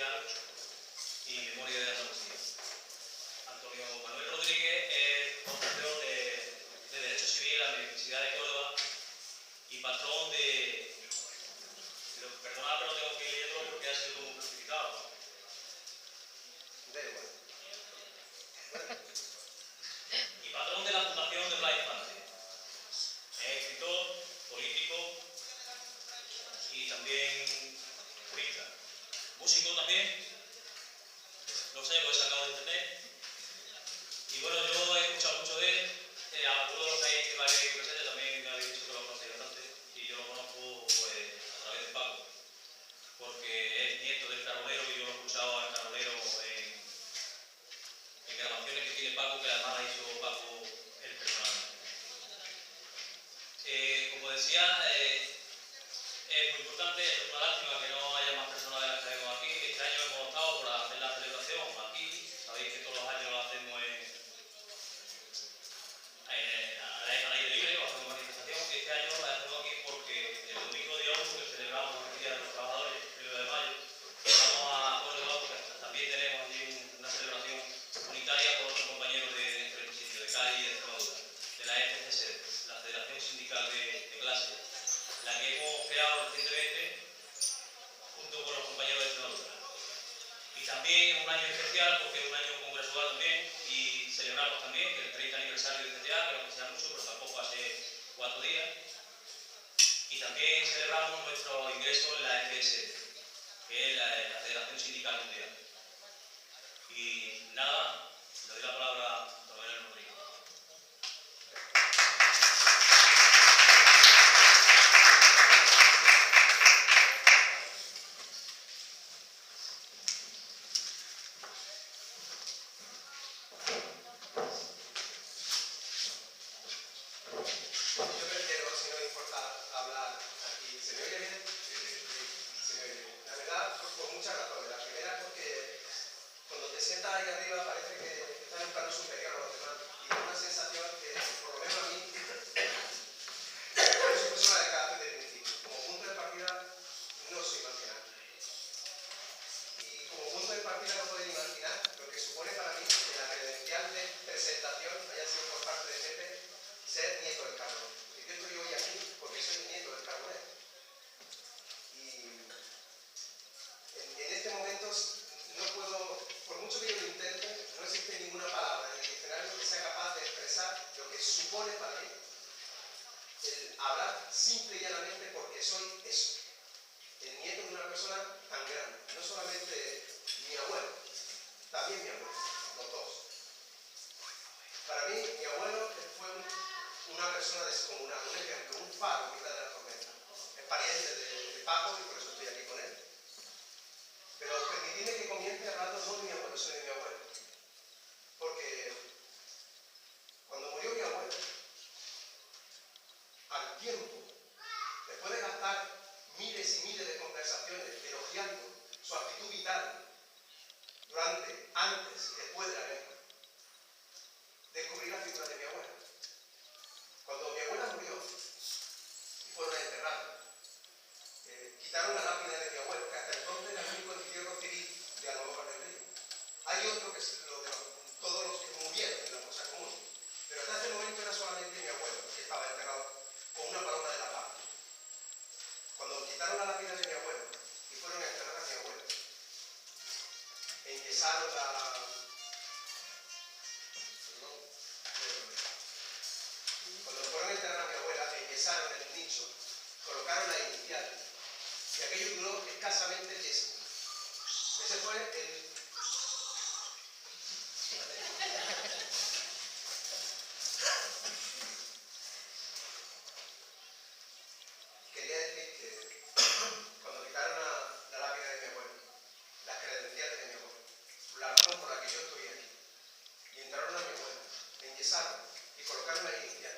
Social y Memoria de Andalucía. Antonio Manuel Rodríguez es profesor de Derecho Civil en la Universidad de Córdoba y patrón de... Perdonad, pero tengo que leerlo porque ha sido como crucificado. Y patrón de la Fundación de Blas Infante. Es escritor, político y también jurista. Músico también. No sé, lo he sacado de internet. Y bueno, yo he escuchado mucho de él. A algunos de los que me habéis presente también me habéis dicho que lo conocéis bastante. Y yo lo conozco pues a través de Paco. Porque es nieto del carbonero y yo lo he escuchado al carbonero en grabaciones que tiene Paco, que además la hizo Paco el personal. Como decía, es muy importante, es una lástima que no haya más personas de las que tenemos aquí. Este año hemos optado por hacer la celebración aquí. Sabéis que todos los años lo hacemos al aire libre, o hacemos manifestación. Este año la hacemos aquí porque el domingo de hoy, que celebramos el Día de los Trabajadores, el 1 de mayo, vamos a Córdoba porque también tenemos allí una celebración unitaria con otros compañeros de diferentes sitios, de Cádiz y de Extremadura, de la FCC, la Federación Sindical de Clase, la que hemos creado recientemente junto con los compañeros de Extremadura. Y también un año especial porque es un año congresual también y celebramos también el 30 aniversario del CTA, que no que sea mucho, pero tampoco hace 4 días. Y también celebramos nuestro ingreso en la FSD, que es la Federación Sindical Mundial. Y nada, le doy la palabra a Antonio Manuel Rodríguez. Yo prefiero, si no me importa, hablar aquí. ¿Se me oye bien? Sí, se me oye bien. La verdad, por muchas razones. La primera es porque cuando te sientas ahí arriba parece que estás en un plano superior a los demás. Y da una sensación que, por lo menos a mí, yo soy persona de carácter de principio. Como punto de partida, no soy marginal. Y como punto de partida no pueden imaginar lo que supone para mí que la credencial de presentación haya sido por parte de Pepe ser nieto del carbonero. Y yo estoy hoy aquí porque soy nieto del carbonero. Y en este momento no puedo, por mucho que yo lo intente, no existe ninguna palabra en el diccionario que sea capaz de expresar lo que supone para mí el hablar simple y llanamente porque soy eso, el nieto de una persona tan grande. No solamente mi abuelo, también mi abuelo, los dos. Para mí, mi abuelo fue una persona descomunal, un ejemplo, un faro en mitad de la tormenta. Es pariente de Paco y por eso estoy aquí con él. Pero permitidme que comience hablando no de mi abuelo, sino de mi abuelo. Porque cuando murió mi abuelo, al tiempo, después de gastar miles y miles de conversaciones elogiando su actitud vital durante, antes y después de la guerra, descubrí la figura de mi abuela. Cuando mi abuela murió y fueron a enterrarla, quitaron la lápida de mi abuelo, que hasta entonces era el único entierro civil de Almodóvar del Río. Hay otro que es lo de todos los que murieron en la fosa común, pero hasta ese momento era solamente mi abuelo que estaba enterrado con una paloma de la paz. Cuando quitaron la lápida de mi abuelo y fueron a enterrar a mi abuelo, enyesaron Cuando fueron a enterrar a mi abuela, enyesaron el nicho, colocaron la inicial y aquello duró escasamente 10 segundos. Ese fue el... Quería decir que cuando quitaron la lápida de mi abuelo, las credenciales de mi abuelo, la razón por la que yo estoy aquí, y entraron a mi abuelo, enyesaron y colocaron la inicial,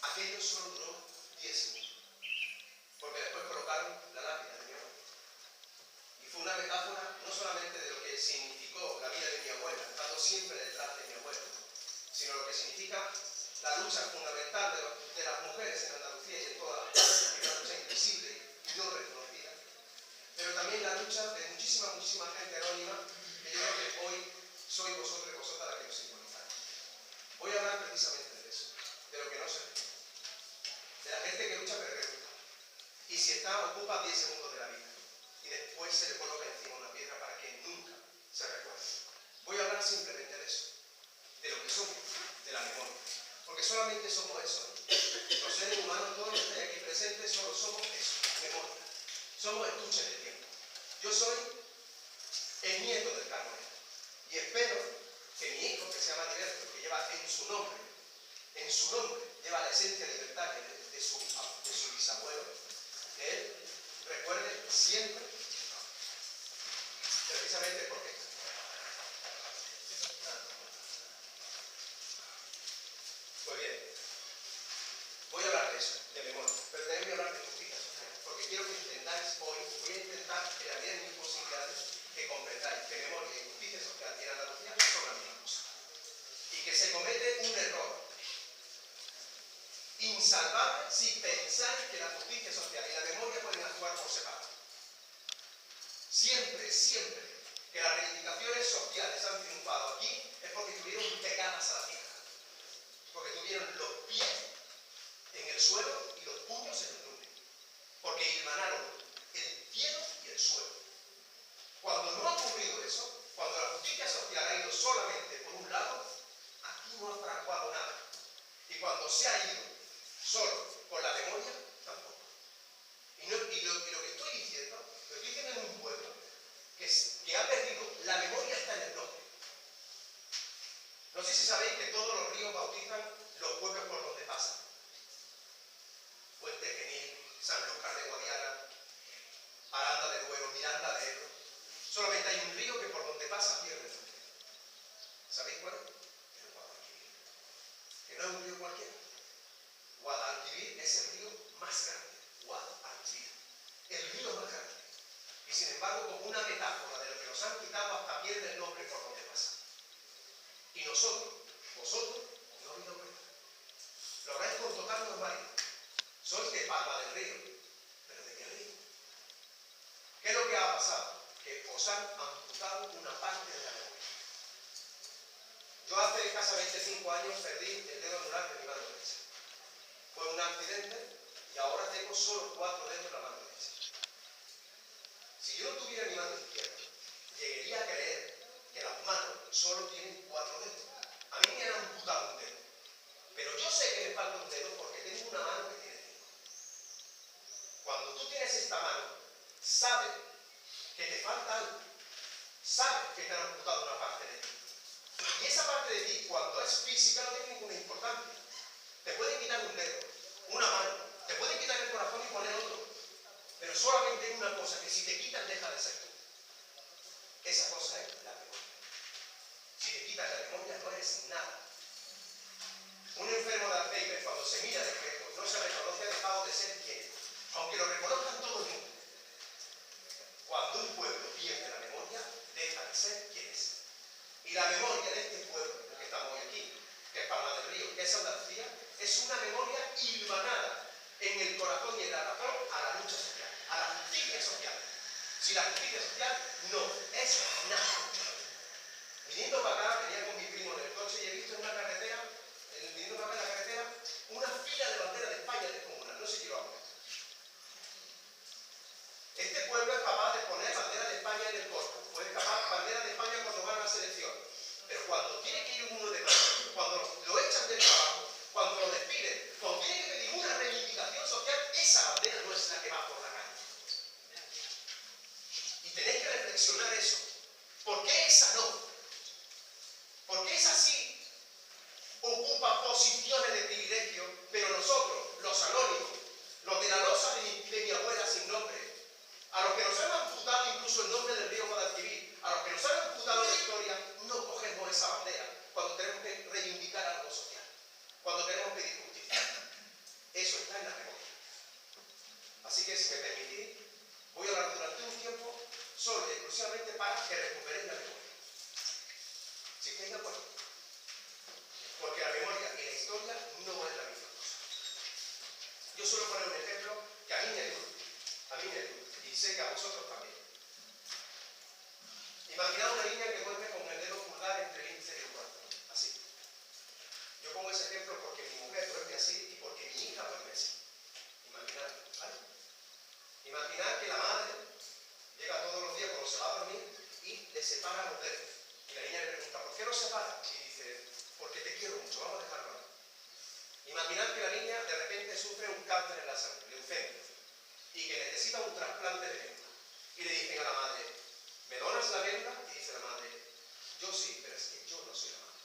aquello solo duró 10 segundos, porque después colocaron la lápida de mi abuelo. Y fue una metáfora no solamente de lo que significó la vida de mi abuela, estando siempre detrás de mi abuelo, sino lo que significa la lucha fundamental de las mujeres en Andalucía y en toda la una lucha invisible y no reconocida, pero también la lucha de muchísimas muchísima gente anónima que yo creo que hoy sois vosotros y vosotras la que os simbolizáis. Voy a hablar precisamente de eso, de lo que no se ve, de la gente que lucha pero que lucha. Y si está, ocupa 10 segundos de la vida y después se le coloca encima una piedra para que nunca se recuerde. Voy a hablar simplemente de eso, de lo que somos, de la memoria. Porque solamente somos eso, ¿no? Los seres humanos, todos los que están aquí presentes, solo somos eso, memoria. Somos estuches de tiempo. Yo soy el nieto del carbonero. Y espero que mi hijo, que se llama Liberto, que lleva en su nombre, lleva la esencia libertaria de su bisabuelo, que él recuerde siempre, precisamente porque pues bien, voy a hablar de eso, de memoria, pero también voy a hablar de justicia social, porque quiero que entendáis hoy, voy a intentar en la medida de mis posibilidades que comprendáis que memoria y justicia social en Andalucía son la misma cosa. Y que se comete un error insalvable si pensáis que la justicia social y la memoria pueden actuar por separado. Siempre que las reivindicaciones sociales han triunfado aquí es porque estuvieron pegadas a la tierra. Porque tuvieron los pies en el suelo y los puños en el nube. Porque hilvanaron el cielo y el suelo. Cuando no ha ocurrido eso, cuando la justicia social ha ido solamente por un lado, aquí no ha fraguado nada. Y cuando se ha ido solo por la memoria, tampoco. Y lo que estoy diciendo, lo estoy diciendo en un pueblo que ha perdido la memoria hasta en el nombre. No sé si sabéis que todos los ríos bautizan los pueblos por donde pasan. Puente Genil, Sanlúcar de Guadiana, Aranda de Duero, Miranda de Ebro. Solamente hay un río que por donde pasa pierde el nombre. ¿Sabéis cuál es? El Guadalquivir. Que no es un río cualquiera. Guadalquivir es el río más grande. Guadalquivir. El río más grande. Y sin embargo, como una metáfora de lo que nos han quitado, hasta pierde el nombre por donde pasa. Y nosotros, vosotros, no habéis dado cuenta. Lo habráis con total normalidad. Sois de Palma del Río. ¿Pero de qué río? ¿Qué es lo que ha pasado? Que os han amputado una parte de la memoria. Yo hace casi 25 años perdí el dedo anular de mi mano derecha. Fue un accidente y ahora tengo solo 4 dedos en la mano derecha. Si yo no tuviera mi mano izquierda, llegaría a creer que las manos solo tienen 4 dedos. A mí me han amputado un dedo. Pero yo sé que me falta un dedo porque tengo una mano que tiene 5. Cuando tú tienes esta mano, sabes que te falta algo. Sabes que te han amputado una parte de ti. Y esa parte de ti, cuando es física, no tiene ninguna importancia. Te pueden quitar un dedo, una mano, te pueden quitar el corazón y poner otro. Pero solamente hay una cosa que si te quitan deja de ser tú. Esa cosa es la memoria. Si te quitas la memoria no eres nada. Un enfermo de Alzheimer cuando se mira de espejo no se reconoce, ha dejado de ser quien es. Aunque lo reconozcan todo el mundo. Cuando un pueblo pierde la memoria, deja de ser quien es. Y la memoria de este pueblo, el que estamos hoy aquí, que es Palma del Río, que es Andalucía, es una memoria hilvanada en el corazón y en la razón a la lucha social, a la justicia social. Si la justicia social no es nada. Viniendo para acá, venía con mi primo en el coche y he visto en una carretera, viniendo para acá en la carretera, una fila de banderas de España descomunal, no sé si lo han visto. Este pueblo es capaz de poner banderas de España en el corpo, puede capaz banderas de España cuando van a la selección, pero cuando tiene que ir uno de más, cuando lo echan del trabajo, cuando lo despiden, cuando tiene que pedir una reivindicación social, esa bandera no es la que va por la calle. Y tenéis que reflexionar eso. ¿Por qué esa no? Porque esa sí ocupa posiciones de privilegio, pero nosotros, los anónimos, los de la losa de mi abuela sin nombre, a los que nos han amputado incluso el nombre del río Guadalquivir, a los que nos han amputado la historia, no cogemos esa bandera cuando tenemos que reivindicar algo social, cuando tenemos que pedir justicia. Eso está en la memoria. Así que, si me permitís, voy a hablar durante un tiempo solo y exclusivamente para que recuperéis la memoria. Si estáis de acuerdo. Porque la memoria y la historia no es la misma cosa. Yo suelo poner un ejemplo que a mí me ayuda, y sé que a vosotros también. Imaginad que la niña de repente sufre un cáncer en la sangre, leucemia, y que necesita un trasplante de médula. Y le dicen a la madre, ¿me donas la médula? Y dice la madre, yo sí, pero es que yo no soy la madre.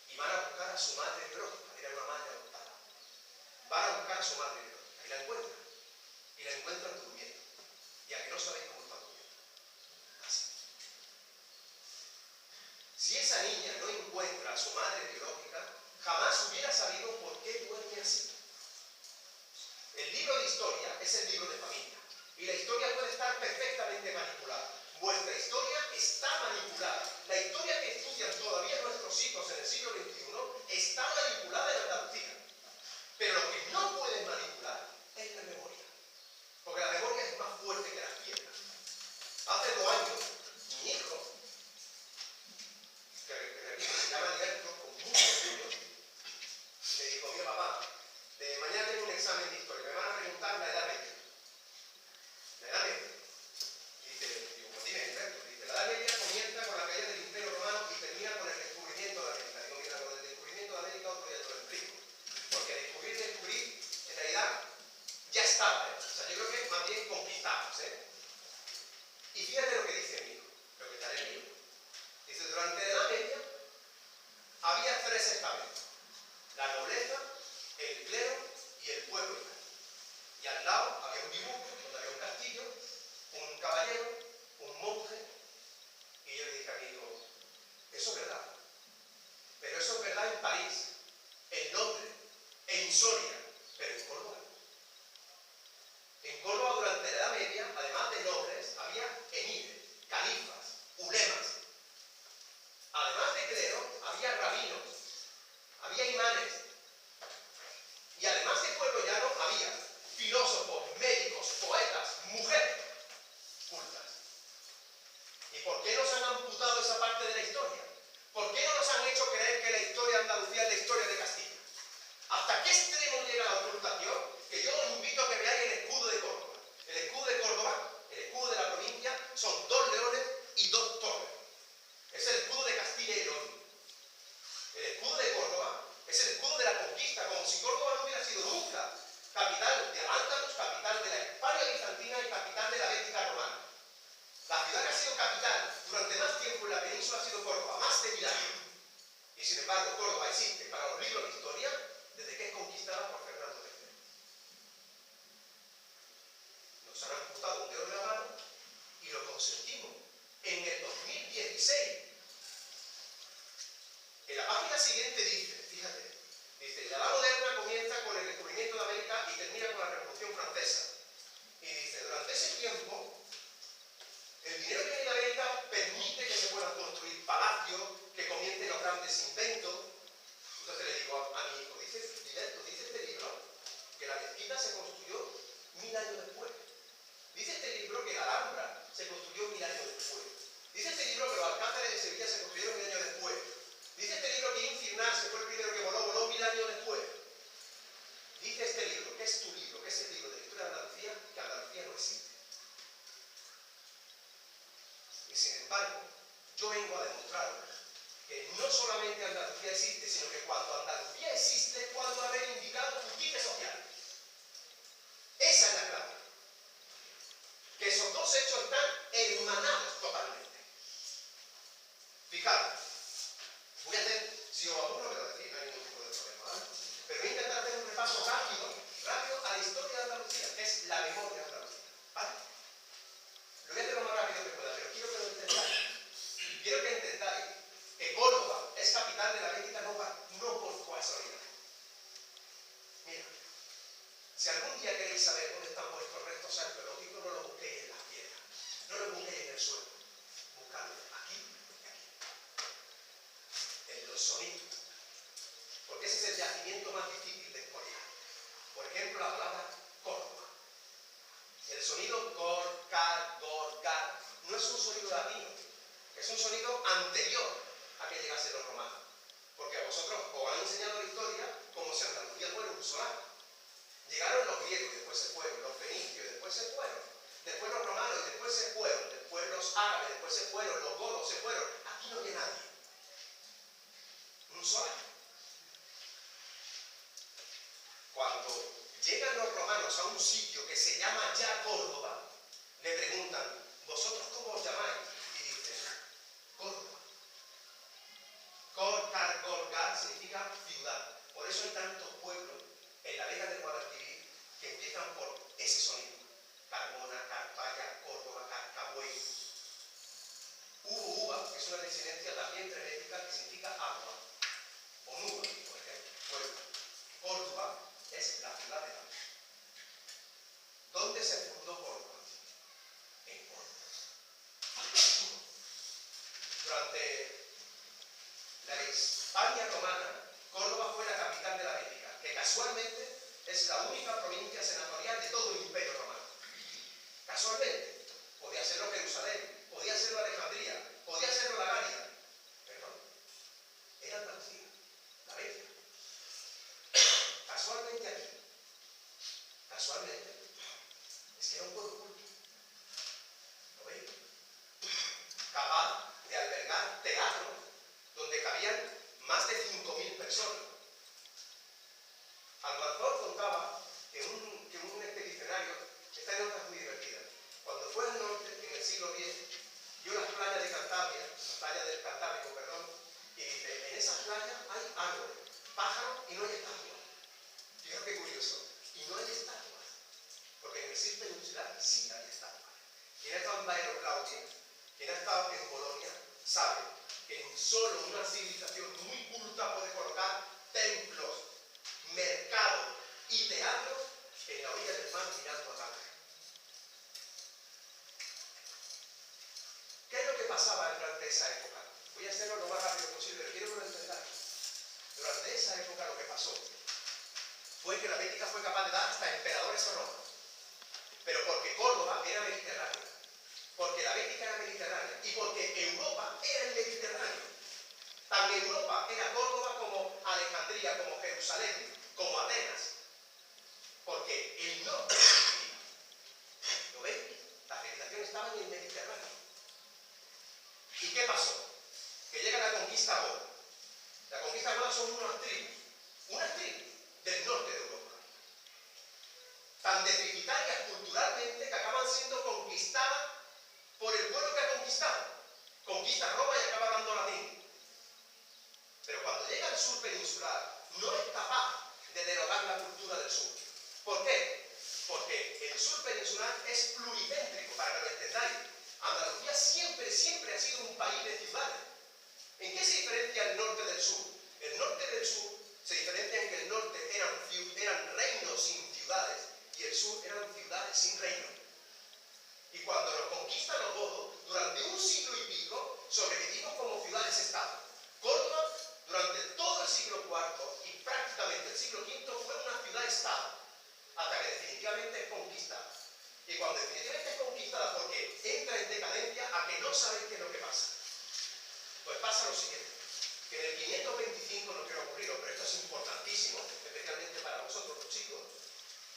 Y van a buscar a su madre biológica, era una madre adoptada. Van a buscar a su madre biológica y la encuentran. Y la encuentran durmiendo. Y a que no sabéis cómo está durmiendo. Así. Si esa niña no encuentra a su madre biológica, jamás hubiera sabido por qué duerme así. El libro de historia es el libro de familia. Y la historia puede estar perfectamente manipulada. Vuestra historia está manipulada. La historia que estudian todavía nuestros hijos en el siglo XXI está manipulada en Andalucía. Pero lo que no pueden manipular es la memoria. Porque la memoria es más fuerte que las piedras. Hace 2 años, mi hijo, que se llama Alberto, con mucho orgullo, me dijo, mira papá, mañana tengo un examen de historia, me van a preguntar la edad media. La edad media. Digo, pues dime, Alberto, dice, la edad media comienza con la caída del Imperio Romano y termina con el descubrimiento de América. Digo, mira, con el descubrimiento de América otro día te lo explico. Porque descubrir, en realidad, ya estaba, ¿eh? O sea, yo creo que más bien conquistamos, ¿eh? Y fíjate lo que dice mi hijo, lo que está en el libro. Dice, durante la Edad Media había 3 estamentos. La nobleza, el clero y el pueblo. Y al lado había un dibujo, donde había un castillo, un caballero, un monje. Y yo le dije a mi hijo, eso es verdad. Pero eso es verdad en París, en Londres, en Soria, pero en Córdoba. En Córdoba durante la Edad Media, además de nobles, había emires, califas, ulemas. Además de clero, había rabinos, había imanes. Y además de pueblo llano, había filósofos, médicos, poetas, mujeres cultas. ¿Y por qué nos han amputado esa parte de la historia? ¿Por qué no nos han hecho creer que la historia de Andalucía es la historia de Castilla? ¿Hasta qué extremo llega la ocultación? Que yo os invito a que veáis el escudo de Córdoba. El escudo de Córdoba, el escudo de la provincia, son 2 leones y 2 torres. Es el escudo de Castilla y León. El escudo de Córdoba es el escudo de la conquista, como si Córdoba no hubiera sido nunca capital de Al-Ándalus, capital de la Hispania bizantina y capital de la Bética romana. La ciudad que ha sido capital durante más tiempo en la península ha sido Córdoba, más de 1000 años. Y sin embargo, Córdoba existe para los libros de historia desde que es conquistada por Fernando III. Nos han amputado un dedo de la mano y lo consentimos. En el 2016, en la página siguiente dice, fíjate, dice, la edad moderna comienza con el descubrimiento de América y termina con la Revolución Francesa. Y dice, durante ese tiempo, el dinero que viene de América permite que se puedan construir palacios, que comiencen los grandes inventos. Entonces le digo a mi hijo, dice este libro que la mezquita se construyó 1000 años después. Dice este libro que la Alhambra se construyó 1000 años después. Dice este libro que los alcázares de Sevilla se construyeron 1000 años después. Dice este libro que Infirnas, que fue el primero que voló 1000 años después. Dice este libro, que es tu libro, que es el libro de la historia de Andalucía, que Andalucía no existe. Y sin embargo, yo vengo a demostrar que no solamente Andalucía existe, sino que cuando Andalucía existe es cuando ha reivindicado justicia social. Esa es la clave. Que esos 2 hechos están hermanados totalmente. Fijaros, voy a hacer, si os aburro me lo decís, no hay ningún tipo de problema, ¿vale? Pero voy a intentar hacer un repaso rápido a la historia de Andalucía, que es la memoria de Andalucía, ¿vale? Lo voy a hacer lo más rápido que pueda, pero quiero que lo entendáis. Quiero que entendáis que Córdoba es capital de la Bética no por casualidad. Mira, si algún día queréis saber dónde están vuestros restos arqueológicos, no los busquéis en las piedras, no los busquéis en el suelo, buscadlos aquí y aquí, en los sonidos, porque ese es el yacimiento más difícil de expoliar. Por ejemplo, la palabra Córdoba. El sonido cor, car, gor, gar, no es un sonido latino, es un sonido anterior a que llegasen los romanos. Porque a vosotros os han enseñado la historia como si Andalucía fuera un solar. Llegaron los griegos, después se fueron, los fenicios, después se fueron, después los romanos, y después se fueron, después los árabes, después se fueron, los godos se fueron. Aquí no había nadie. Un solar. llegan los romanos a un sitio que se llama ya Córdoba, le preguntan, ¿vosotros cómo os llamáis? Y dicen, Córdoba. Gorgar significa ciudad. Por eso hay tantos pueblos en la Vega del Guadalquivir que empiezan por ese sonido. Carmona, Carpaya, Córdoba, Carcabuey. Uva, que es una desinencia también tremética que significa agua. O nube, por ejemplo. Pueblo. Córdoba es la ciudad de agua. ¿Dónde se fundó Córdoba? En Córdoba. Durante la España romana, Córdoba fue la capital de la Bética, que casualmente es la única provincia senatorial de todo el Imperio Romano. Casualmente, podía serlo Jerusalén, podía serlo Alejandría, podía serlo la Galia, pero no, era Andalucía, la Bética. Casualmente aquí, casualmente, es que era un pueblo culto. ¿Lo veis? Capaz de albergar teatro donde cabían más de 5.000 personas. Almanzor contaba que un expedicionario, esta anécdota es muy divertida, cuando fue al norte, en el siglo X, vio las playas de Cantabria, las playas del Cantábrico, perdón, y dice, en esas playas hay árboles, pájaros y no hay estatuas. Fijaos qué curioso, y no hay estatuas, porque en el Cirque peninsular sí hay estatuas. Quien ha estado en Baero Claudia, quien ha estado en Bolonia, sabe que en solo una civilización muy culta puede colocar templos, mercados y teatros en la orilla del mar mirando a Tánger. ¿Qué es lo que pasaba durante esa época? Voy a hacerlo lo más rápido posible, pero quiero que lo entendáis. Durante esa época lo que pasó fue que la Bética fue capaz de dar hasta emperadores a Roma. Pero porque Córdoba era mediterránea, porque la Bética era mediterránea y porque Europa era el Mediterráneo. Tan Europa era Córdoba como Alejandría, como Jerusalén, como Atenas. Porque el norte de Turquía, ¿lo veis? La civilización estaba en el Mediterráneo. ¿Y qué pasó? Que llega la conquista goda. La conquista goda son unas tribus del norte de Europa. Tan deficitarias culturalmente que acaban siendo conquistadas por el pueblo que ha conquistado. Conquista Roma y acaba dando latín. Pero cuando llega al sur peninsular, no es capaz de derogar la cultura del sur. ¿Por qué? Porque el sur peninsular es pluricéntrico, para que lo entendáis. Andalucía siempre ha sido un país de ciudades. ¿En qué se diferencia el norte del sur? El norte del sur se diferencia en que el norte eran reinos sin ciudades y el sur eran ciudades sin reino. Y cuando nos conquistan los godos, durante un siglo y pico, sobrevivimos como ciudades-estado. Córdoba, durante todo el siglo IV y prácticamente el siglo V, fue una ciudad-estado, hasta que definitivamente es conquistada. Y cuando definitivamente es conquistada, porque entra en decadencia a que no sabéis qué es lo que pasa. Pues pasa lo siguiente, que en el 525, no quiero aburriros, pero esto es importantísimo, especialmente para vosotros los chicos.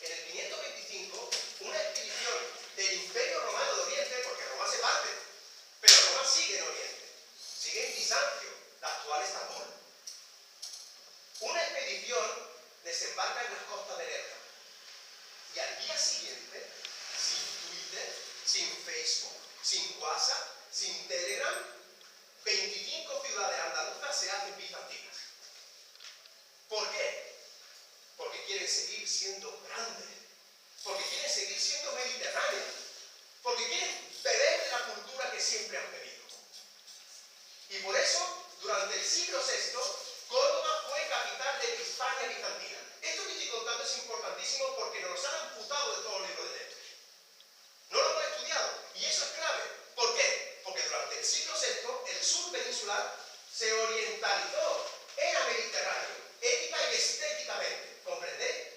En el 525, una expedición del Imperio Romano de Oriente, porque Roma se parte, pero Roma sigue en Oriente, sigue en Bizancio, la actual Estambul. Una expedición desembarca en las costas de Lerna. Y al día siguiente, sin Twitter, sin Facebook, sin WhatsApp, sin Telegram, 25 ciudades andaluzas se hacen bizantinas. ¿Por qué? Porque quieren seguir siendo grandes, porque quieren seguir siendo mediterráneos, porque quieren beber de la cultura que siempre han bebido. Y por eso, durante el siglo VI, Córdoba fue capital de Hispania bizantina. Esto que estoy contando es importantísimo porque nos lo han amputado de todos los libros de texto. No lo hemos estudiado, y eso es clave. ¿Por qué? Porque durante el siglo VI, el sur peninsular se orientalizó, era mediterráneo, ética y estéticamente. ¿Comprendéis?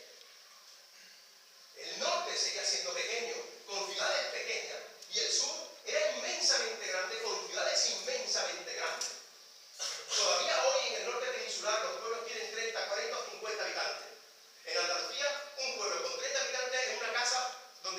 El norte seguía siendo pequeño, con ciudades pequeñas, y el sur era inmensamente grande, con ciudades inmensamente grandes. Todavía hoy en el norte peninsular los pueblos tienen 30, 40 o 50 habitantes. En Andalucía, un pueblo con 30 habitantes es una casa donde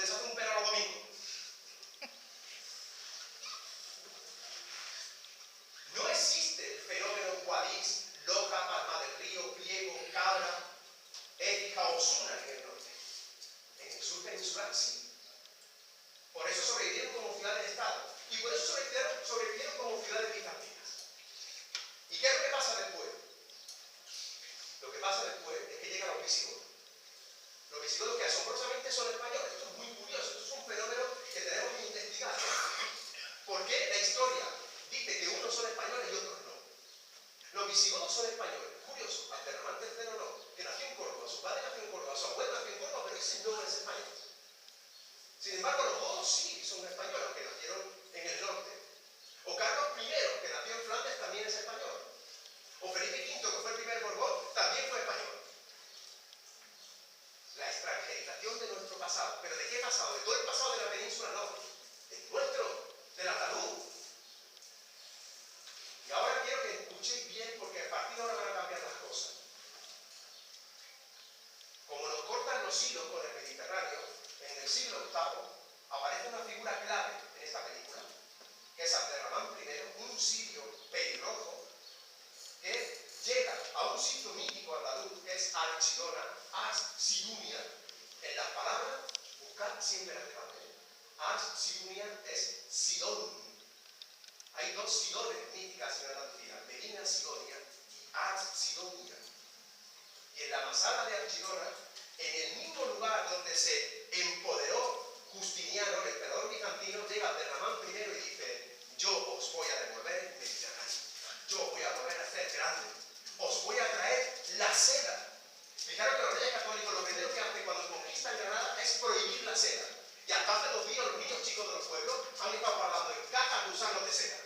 después es que llegan los visigodos. Los visigodos que asombrosamente son españoles. Esto es muy curioso, esto es un fenómeno que tenemos que investigar, ¿no? ¿Por qué la historia dice que unos son españoles y otros no? Los visigodos son españoles. Curioso, Abderramán III no, que nació en Córdoba, su padre nació en Córdoba, su abuelo nació en Córdoba, pero ese no es español. Sin embargo, los godos sí son españoles, aunque nacieron en el norte. O Carlos I, que nació en Flandes, también es español. O Felipe V, que fue el primer Borbón, también fue español. La extranjerización de nuestro pasado. ¿Pero de qué pasado? De todo el pasado de la península, no. De nuestro, del andaluz. Y ahora quiero que escuchéis bien, porque a partir de ahora van a cambiar las cosas. Como nos cortan los hilos con el Mediterráneo, en el siglo VIII aparece una figura clave en esta película, que es Abderramán I, un sirio pelirrojo, que llega a un sitio mítico andaluz, que es Archidona, As-Sidunia. En las palabras, buscad siempre las claves. As-Sidunia es Sidón. Hay dos Sidones míticas en Andalucía, Medina Sidonia y As-Sidonia. Y en la masada de Archidona, en el mismo lugar donde se empoderó Justiniano, el emperador bizantino, llega Abderramán I y dice: yo os voy a devolver el Mediterráneo, yo voy a volver a ser grande, os voy a traer la seda. Fijaros que los reyes católicos lo primero que hacen cuando conquistan Granada es prohibir la seda. Y hasta hace 2 días los niños chicos de los pueblos han estado hablando en cajas de gusanos de seda.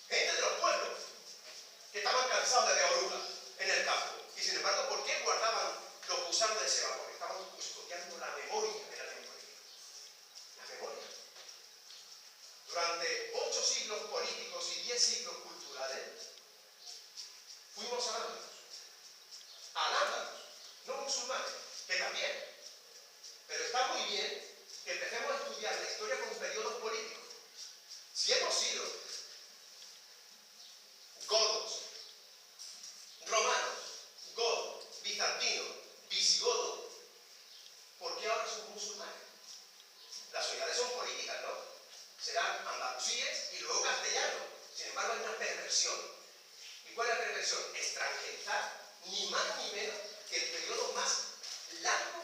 Gente de los pueblos que estaban cansados de ver orugas en el campo. Y sin embargo, ¿por qué guardaban los gusanos de seda? Porque estaban custodiando la memoria de la lengua. La memoria. Durante 8 siglos políticos y 10 siglos culturales, fuimos alándalos, no musulmanes, que también. Pero está muy bien que empecemos a estudiar la historia con periodos políticos. Si hemos sido godos, romanos, godos, bizantinos, visigodos, ¿por qué ahora somos musulmanes? Las unidades son políticas, ¿no? Serán andalusíes y luego castellanos. Sin embargo, hay una perversión. ¿Y cuál es la perversión? Extranjerizar, ni más ni menos que el periodo más largo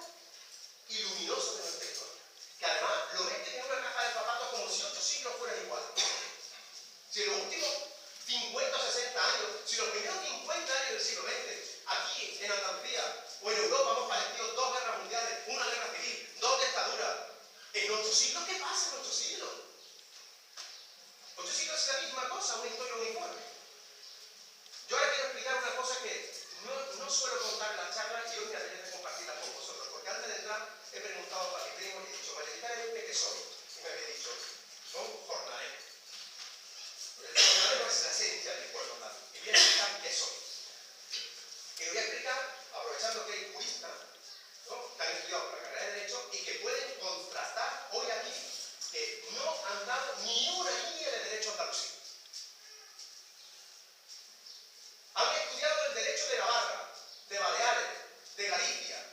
y luminoso de nuestra historia. Que además lo meten en una caja de zapatos como si 8 siglos fueran iguales. Si en los últimos 50 o 60 años, si los primeros 50 años del siglo XX, aquí en Andalucía o en Europa hemos padecido 2 guerras mundiales, una guerra civil, 2 dictaduras, en 8 siglos, ¿qué pasa en 8 siglos? 8 siglos es la misma cosa, una historia uniforme. Yo ahora quiero explicar una cosa que no suelo contar en la charla y hoy me apetece compartirla con vosotros, porque antes de entrar he preguntado a mi primo y he dicho: mayoritariamente, ¿qué soy? Y me había dicho: son jornaleros. El jornalero es la esencia del pueblo andaluz. Y voy a explicar qué soy. Y lo voy a explicar aprovechando que hay juristas, ¿no?, que han estudiado la carrera de Derecho y que pueden contrastar hoy aquí que no han dado ni una línea de derecho andalusí. Han estudiado el derecho de Navarra, de Baleares, de Galicia,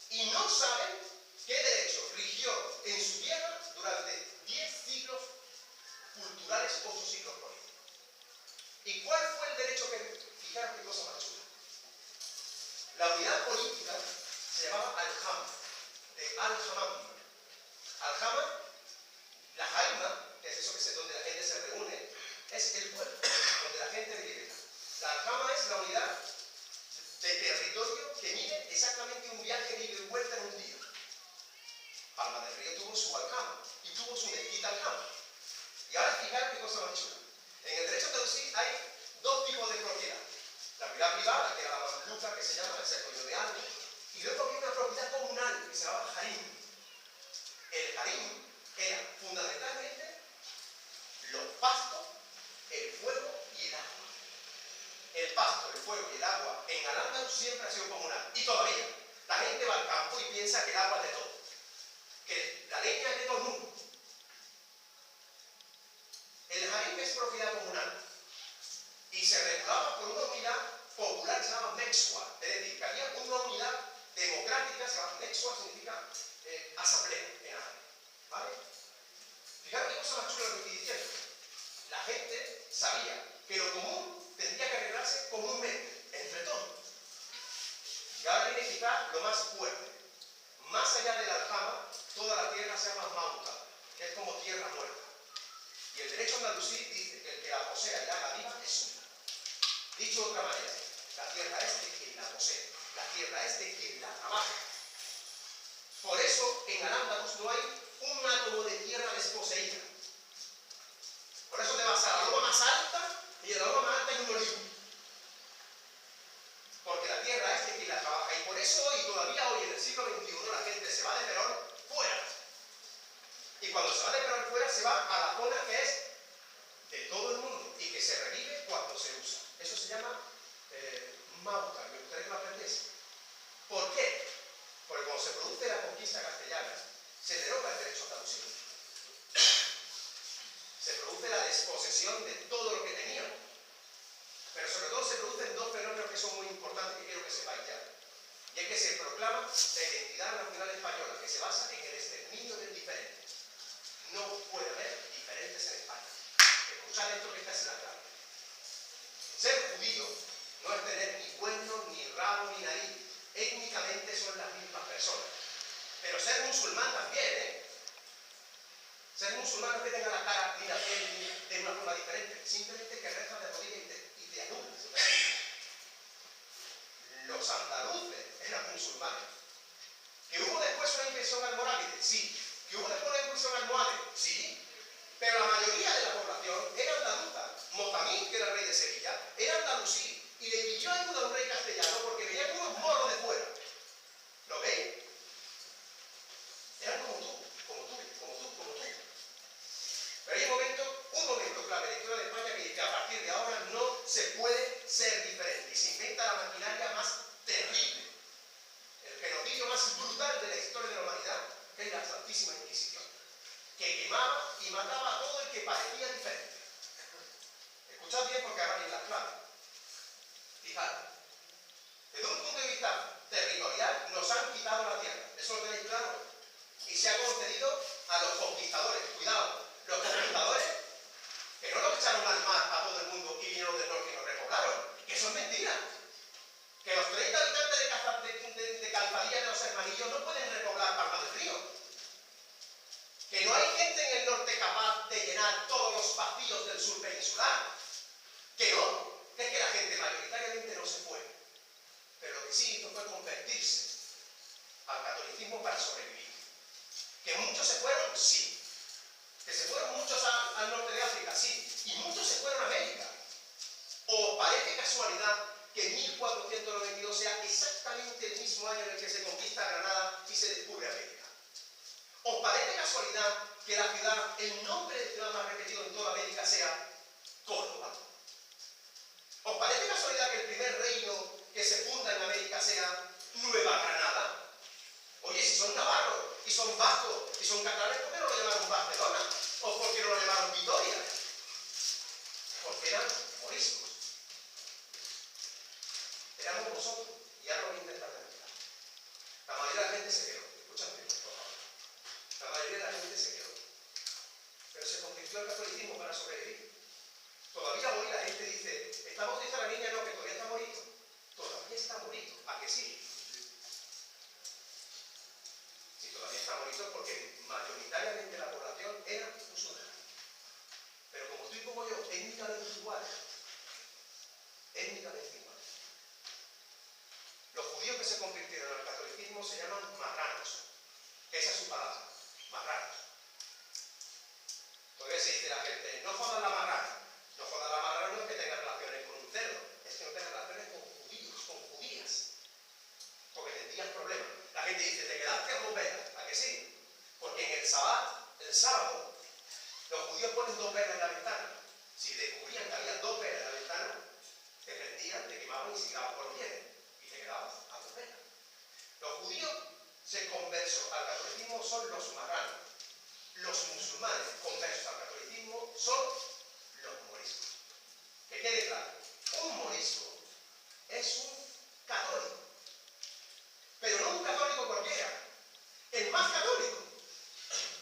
y no saben qué derecho rigió en su tierra durante 10 siglos culturales, 8 siglos políticos. ¿Y cuál fue el derecho que, fijaros qué cosa más chula? La unidad política se llamaba Al-Jama, de Al-Hamam. Al-Jama, la Jaima, que es eso que es donde la gente se reúne, es el pueblo, donde la gente vive. La Al-Jama es la unidad de territorio que mide exactamente un viaje de ida y vuelta en un día. Palma del Río tuvo su Al-Jama y tuvo su mezquita Al-Jama. Y ahora fijaros qué cosa más chula. En el derecho andalusí hay 2 tipos de propiedad. La propiedad privada, que era la mamluca, que se llama, es el rollo de algo, y luego había una propiedad comunal que se llamaba Harim. El Harim era fundamentalmente los pastos, el fuego y el agua. El pasto, el fuego y el agua en Al-Ándalus siempre ha sido comunal. Y todavía, la gente va al campo y piensa que el agua es de todo, que la leña es de todo el mundo. El Harim es propiedad comunal y se regulaba por una unidad popular que se llama Mexua, es decir, que había una unidad democrática, se llama Mexua, significa asamblea en árabe, ¿vale? Fijaros qué cosa más chula lo que estoy diciendo. La gente sabía que lo común tendría que arreglarse comúnmente, entre todos. significa lo más fuerte. Más allá de la aljama, toda la tierra se llama mauta, que es como tierra muerta. Y el derecho andalusí dice que el que la posea y la haga viva es suya. Dicho de otra manera, la tierra es de quien la posee, la tierra es de quien la trabaja. Por eso en Al-Ándalus no hay un átomo de tierra desposeída. Por eso te vas a la loma más alta y en la loma más alta hay un olivo. Porque la tierra es de quien la trabaja. Y por eso hoy, todavía hoy en el siglo XXI, la gente se va de Ferrol fuera. Y cuando se va de Ferrol fuera, se va a la zona que es de todo el mundo y que se revive cuando se usa. Eso se llama mauta. Me gustaría que lo aprendiese. ¿Por qué? Porque cuando se produce la conquista castellana, se deroga el derecho andalusí. Se produce la desposesión de todo lo que teníamos. Pero sobre todo se producen dos fenómenos que son muy importantes que quiero que sepáis ya. Y es que se proclama la identidad nacional española, que se basa en el exterminio del diferente. No puede haber diferentes en España. Escuchad esto, que esta es la clave. Ser judío no es tener ni cuerno, ni rabo, ni nariz. Étnicamente son las mismas personas. Pero ser musulmán también, ¿eh? Ser musulmán no es que tenga la cara ni la piel de una forma diferente. Simplemente que reza de rodillas y te anulas. Los andaluces eran musulmanes. ¿Que hubo después una invasión almorávide? Sí. ¿Que hubo después una invasión almohade? Sí. Pero la mayoría de la población era andaluza. Motamín, que era el rey de Sevilla, era andalusí. Y le pidió ayuda a un rey castellano porque veía unos moros de fuera. ¿Lo veis? Eran como tú, como tú, como tú, como tú. Pero hay un momento clave en la historia de España que dice que a partir de ahora no se puede ser diferente. Y se inventa la maquinaria más terrible, el genocidio más brutal de la historia de la humanidad, que es la Santísima Inquisición, que quemaba y mataba a todo el que parecía diferente. Escuchad bien porque ahora viene la clave. Fijad, desde un punto de vista territorial nos han quitado la tierra, eso lo tenéis claro, y se ha concedido a los conquistadores. Cuidado, los conquistadores que no nos echaron al mar a todo el mundo y vinieron del norte y nos repoblaron, que eso es mentira. Que los 30 habitantes de Califadilla de los Hermanillos no pueden repoblar Palma del Río. Que no hay gente en el norte capaz de llenar todos los vacíos del sur peninsular. Que no, que es que la gente mayoritariamente no se fue. Pero lo que sí hizo fue convertirse al catolicismo para sobrevivir. ¿Que muchos se fueron? Sí. ¿Que se fueron muchos al norte de África? Sí. Y muchos se fueron a América. ¿O parece casualidad que 1492 sea exactamente el mismo año en el que se conquista Granada y se descubre América? ¿Os parece casualidad que la ciudad, el nombre de ciudad más repetido en toda América sea Córdoba? ¿Os parece casualidad que el primer reino que se funda en América sea Nueva Granada? Oye, si son navarros, y son vascos, y son catalanes, ¿por qué no lo llamaron Barcelona? ¿O por qué no lo llamaron Vitoria? Porque eran moriscos. Éramos vosotros, y ahora lo voy a intentar demostrar. La mayoría de la gente se quedó. Escúchame, por favor. La mayoría de la gente se quedó. Pero se convirtió al catolicismo para sobrevivir. Todavía hoy la gente dice, ¿está bautizada la niña? No, que todavía está morito. Todavía está morito. ¿A que sí? Si todavía está morito es porque mayoritariamente la población era musulmana. Pero como tú y como yo, étnicamente igual. Étnicamente igual. Los judíos que se convirtieron al catolicismo se llaman marranos. Esa es su palabra, marranos. Todavía se dice la gente, no jodan la marrana. No jodan la marrana no es que tenga relaciones con un cerdo, es que no tenga relaciones con judíos, con judías. Porque tendrías problemas. La gente dice, te quedaste a 2 velas, ¿a que sí? Porque en el sábado, los judíos ponen 2 velas en la ventana. Si descubrían que había 2 velas en la ventana, te prendían, te quemaban y sigabas por los bienes. Y te quedabas a 2 velas. Los judíos conversos al catolicismo son los marranos. Los musulmanes conversos al catolicismo son los moriscos. Que quede claro, un morisco es un católico. Pero no un católico cualquiera. El más católico.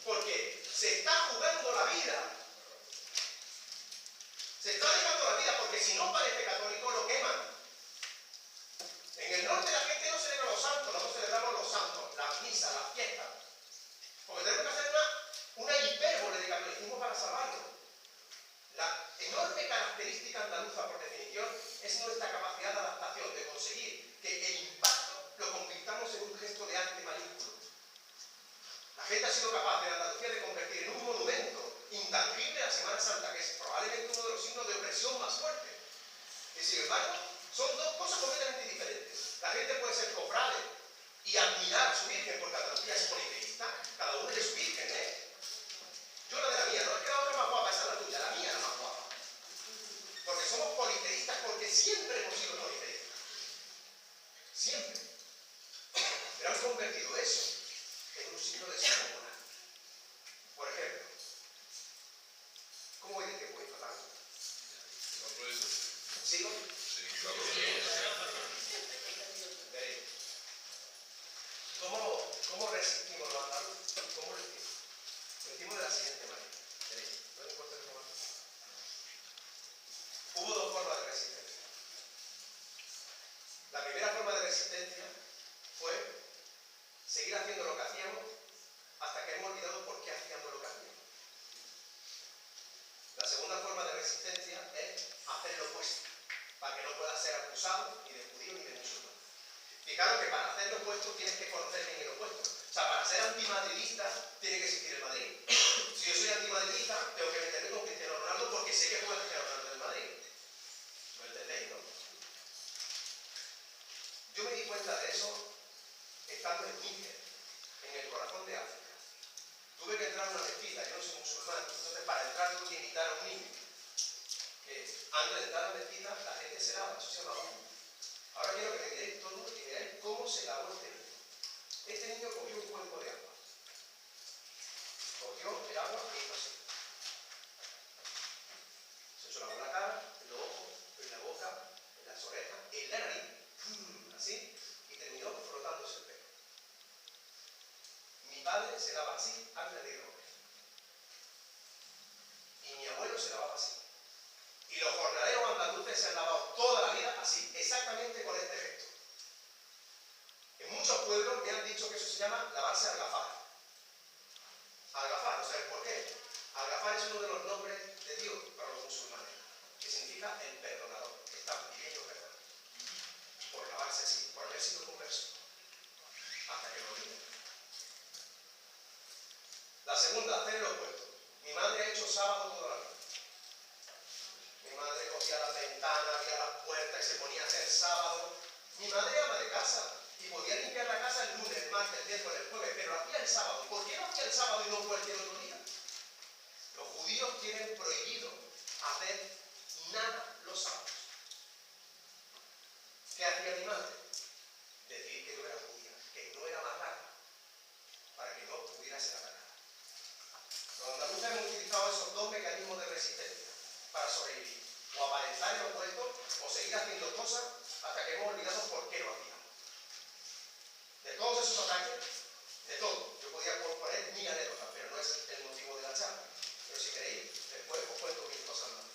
Porque se está jugando la vida. Se está dejando la vida porque si no parece católico lo queman. En el norte la gente no celebra los santos. es nuestra capacidad de adaptación, de conseguir que el impacto lo convirtamos en un gesto de arte mayúsculo. La gente ha sido capaz en Andalucía de convertir en un monumento intangible la Semana Santa, que es probablemente uno de los signos de opresión más fuertes. Y sin embargo, son dos cosas completamente diferentes. La gente puede ser cofrade y admirar a su Virgen, porque Andalucía es politeísta, cada uno es su Virgen, ¿eh? Yo la de la mía, no es que la otra más guapa, esa es la tuya, la mía es la más guapa. Porque somos politeístas, porque siempre hemos sido politeístas. Siempre. Pero han convertido eso en un signo de descomunal. Por ejemplo, ¿cómo voy de tiempo? Voy fatal. ¿Sigo? Sí, claro. Veréis. ¿Cómo resistimos los andaluces? ¿Cómo lo hicimos? Lo hicimos de la siguiente manera. Veréis. ¿No me importa el comando? Hubo dos formas de resistencia. La primera forma de resistencia fue seguir haciendo lo que hacíamos hasta que hemos olvidado por qué hacíamos lo que hacíamos. La segunda forma de resistencia es hacer lo opuesto, para que no puedas ser acusado ni de judío ni de musulmán. Fijaros que para hacer lo opuesto tienes que conocer bien el opuesto. O sea, para ser antimadridista tiene que existir el Madrid. Si yo soy antimadridista, tengo que meterme con Cristiano Ronaldo porque sé que juega Cristiano Ronaldo en el Madrid. ¿Lo entendéis, no? Yo me di cuenta de eso estando en Níger, en el corazón de África. Tuve que entrar a una mezquita, yo no soy musulmán, entonces para entrar tuve que invitar a un niño. Que antes de entrar a la mezquita la gente se lava, eso se llama uno. Ahora quiero que me miréis todo y veáis cómo se lavó este niño. Este niño cogió un cuenco de agua. Cogió el agua y hizo así. Se echó el agua en la cara, en los ojos, en la boca, en las orejas, en la nariz, así, y terminó frotándose el pelo. Mi padre se lava así antes de ir a comer. Y mi abuelo se lavaba así. Y los jornaleros andaluces se han lavado toda la vida así, exactamente con este gesto. En muchos pueblos me han dicho que eso se llama lavarse al gafar. Al gafar, ¿sabes por qué? Al gafar es uno de los nombres de Dios para los musulmanes, que significa el perdonador, que está pidiendo perdón. Por lavarse así, por haber sido converso. Hasta que lo olviden. La segunda, hacer lo opuesto. Mi madre ha hecho sábado toda la vida. Mi madre cogía las ventanas, abría las puertas y se ponía a hacer sábado. Mi madre ama de casa y podía limpiar la casa el lunes, el martes, el miércoles, el jueves, pero lo hacía el sábado. ¿Por qué no hacía el sábado y no cualquier otro día? Los judíos tienen prohibido hacer nada los sábados. ¿Qué hacía mi madre? Decir que no era judía, que no era más rara, para que no pudiera ser atacada. Los andaluces hemos utilizado esos dos mecanismos de resistencia para sobrevivir. O aparentar el opuesto, o seguir haciendo cosas hasta que hemos olvidado por qué lo hacíamos. De todos esos ataques, de todo, yo podía poner 1000 anécdotas, pero no es el motivo de la charla. Pero si queréis, después os cuento 1000 cosas más.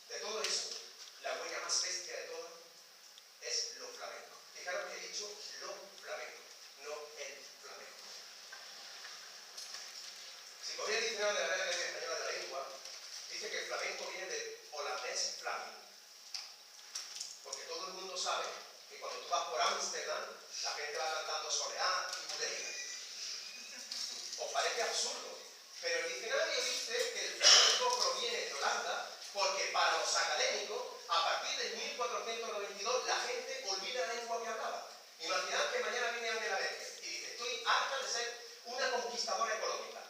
De todo eso, la huella más bestia de todas es lo flamenco. Fijaros que he dicho lo flamenco, no el flamenco. Si cogéis el diccionario de la Real Academia Española de la Lengua, dice que el flamenco viene del holandés flaming. Porque todo el mundo sabe que cuando tú vas por Ámsterdam, la gente va cantando soleá y bulería. Os parece absurdo, pero el diccionario dice que el flamenco proviene de Holanda porque para los académicos, a partir del 1492, la gente olvida la lengua que hablaba. Imaginad que mañana viene Angela Merkel y dice: estoy harta de ser una conquistadora económica.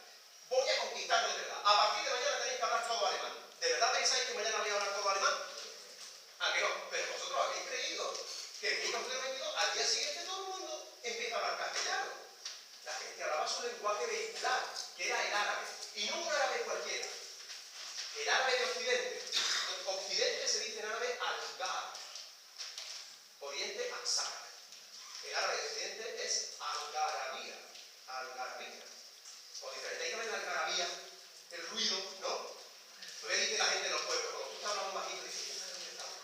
Voy a conquistarlo de verdad. A partir de mañana tenéis que hablar todo alemán. ¿De verdad pensáis que mañana voy a hablar todo alemán? ¿A que no? Pero vosotros habéis creído que en 1492, al día siguiente, todo el mundo empieza a hablar castellano. La gente hablaba su lenguaje vehicular, que era el árabe. Y no un árabe cualquiera. El árabe de Occidente. Occidente se dice en árabe al-Gar. Oriente, Aksar. El árabe de Occidente es al-Garabía. Al-Garabía. Cuando diferenciáis también la algarabía, el ruido, ¿no? Lo que dice la gente en los pueblos, cuando tú estás hablando bajito, dices: ¿qué está dónde estamos?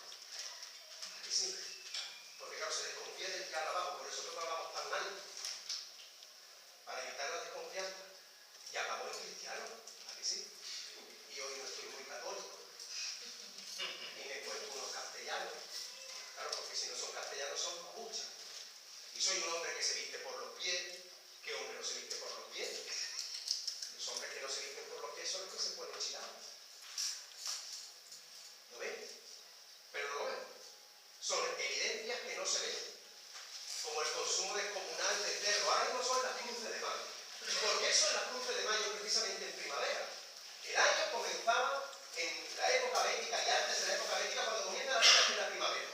Aquí sí. Porque claro, se desconfía del que habla abajo, por eso nosotros hablamos tan mal. Para evitar la desconfianza. Y hablamos en cristiano, aquí sí. Y hoy no estoy muy católico. Y me no se ven, como el consumo descomunal de cerdo. Ahora mismo son las cruces de mayo. ¿Por qué son las cruces de mayo precisamente en primavera? El año comenzaba en la época bética y antes de la época bética cuando comienza la primavera.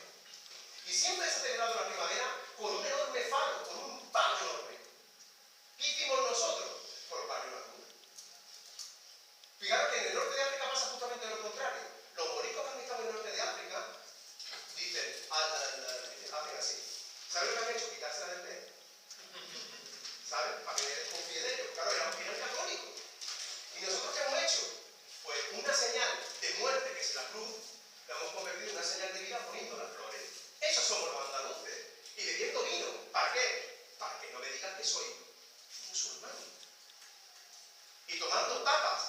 Y siempre se ha celebrado la primavera con un enorme faro, con un palo enorme. ¿Qué hicimos nosotros? Colocarle una cruz. Fijaros que en el norte de África pasa justamente lo contrario. Los moriscos que han estado en el norte de África dicen, hacen así. ¿Saben lo que han hecho? Quitársela del medio. ¿Saben? Para que desconfíe de ellos. Claro, eran católicos. ¿Y nosotros qué hemos hecho? Pues una señal de muerte, que es la cruz, la hemos convertido en una señal de vida poniendo las flores. Esos somos los andaluces. Y bebiendo vino. ¿Para qué? Para que no me digan que soy musulmán. Y tomando tapas.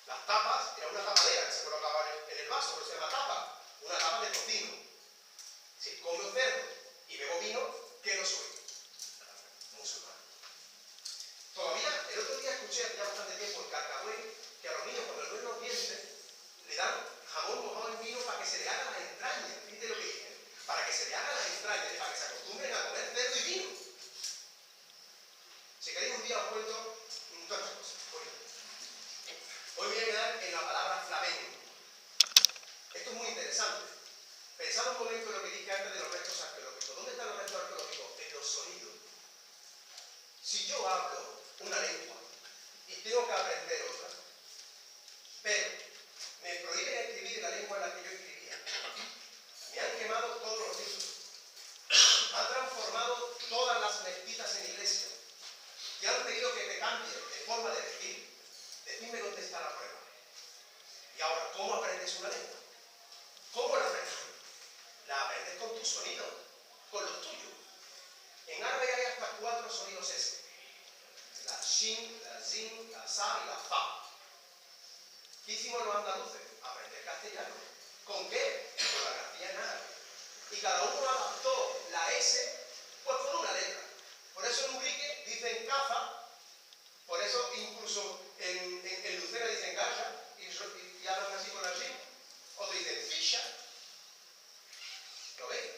Las tapas era una tapadera que se colocaba en el vaso, pero se llama tapa. Una tapa de tocino. Si como cerdo y bebo vino, ¿qué no soy? Musulmán. Todavía, el otro día escuché, hace ya bastante tiempo, en Carcagüey, que a los niños cuando el los dientes le dan jamón mojado en vino para que se le haga la entraña. Fíjate lo que dicen. Para que se le haga la entraña, para que se acostumbren a comer cerdo y vino. Si queréis un día os cuento todas estas cosas. Hoy voy a quedar en la palabra flamenco. Esto es muy interesante. Pensad un momento en lo que dije antes de los restos arqueológicos. ¿Dónde están los restos arqueológicos? En los sonidos. Si yo hablo una lengua y tengo que aprender otra, pero me prohíben escribir la lengua en la que yo escribía, me han quemado todos los libros, han transformado todas las mezquitas en iglesia y han pedido que te cambie de forma de vestir, decidme dónde está la prueba. Y ahora, ¿cómo aprendes una lengua? ¿Cómo la aprendes? La aprendes con tus sonidos, con los tuyos. En árabe hay hasta 4 sonidos S. La shin, la zin, la sa y la fa. ¿Qué hicimos los andaluces? Aprender castellano. ¿Con qué? Con la grafía en árabe. Y cada uno adaptó la S pues con una letra. Por eso en Ubrique dicen caza, por eso incluso en Lucena dicen gaja y hablan así con la shin. Otros dicen ficha. ¿Lo veis?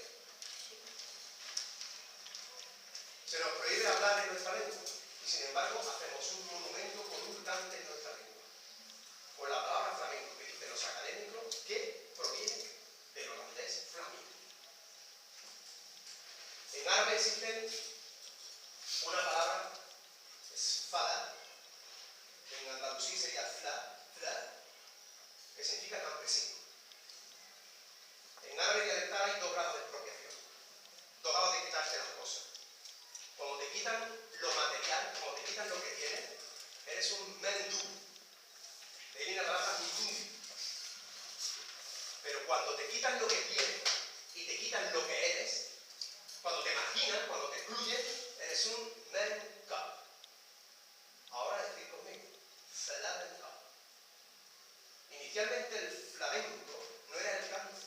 Se nos prohíbe hablar en nuestra lengua y sin embargo hacemos un monumento con un cante en nuestra lengua. Con la palabra flamenco que dicen los académicos que proviene del holandés flamenco. En árabe existe una palabra, es fada, en andalusí sería fla, que significa campesino. En árabe dialectal hay 2 grados de expropiación, 2 grados de quitarse las cosas. Cuando te quitan lo material, cuando te quitan lo que tienes, eres un mendú. De ahí viene la palabra mundú. Pero cuando te quitan lo que tienes y te quitan lo que eres, cuando te marginan, cuando te excluyen, eres un menka. Ahora decid conmigo, flamenco. Inicialmente el flamenco no era el cante,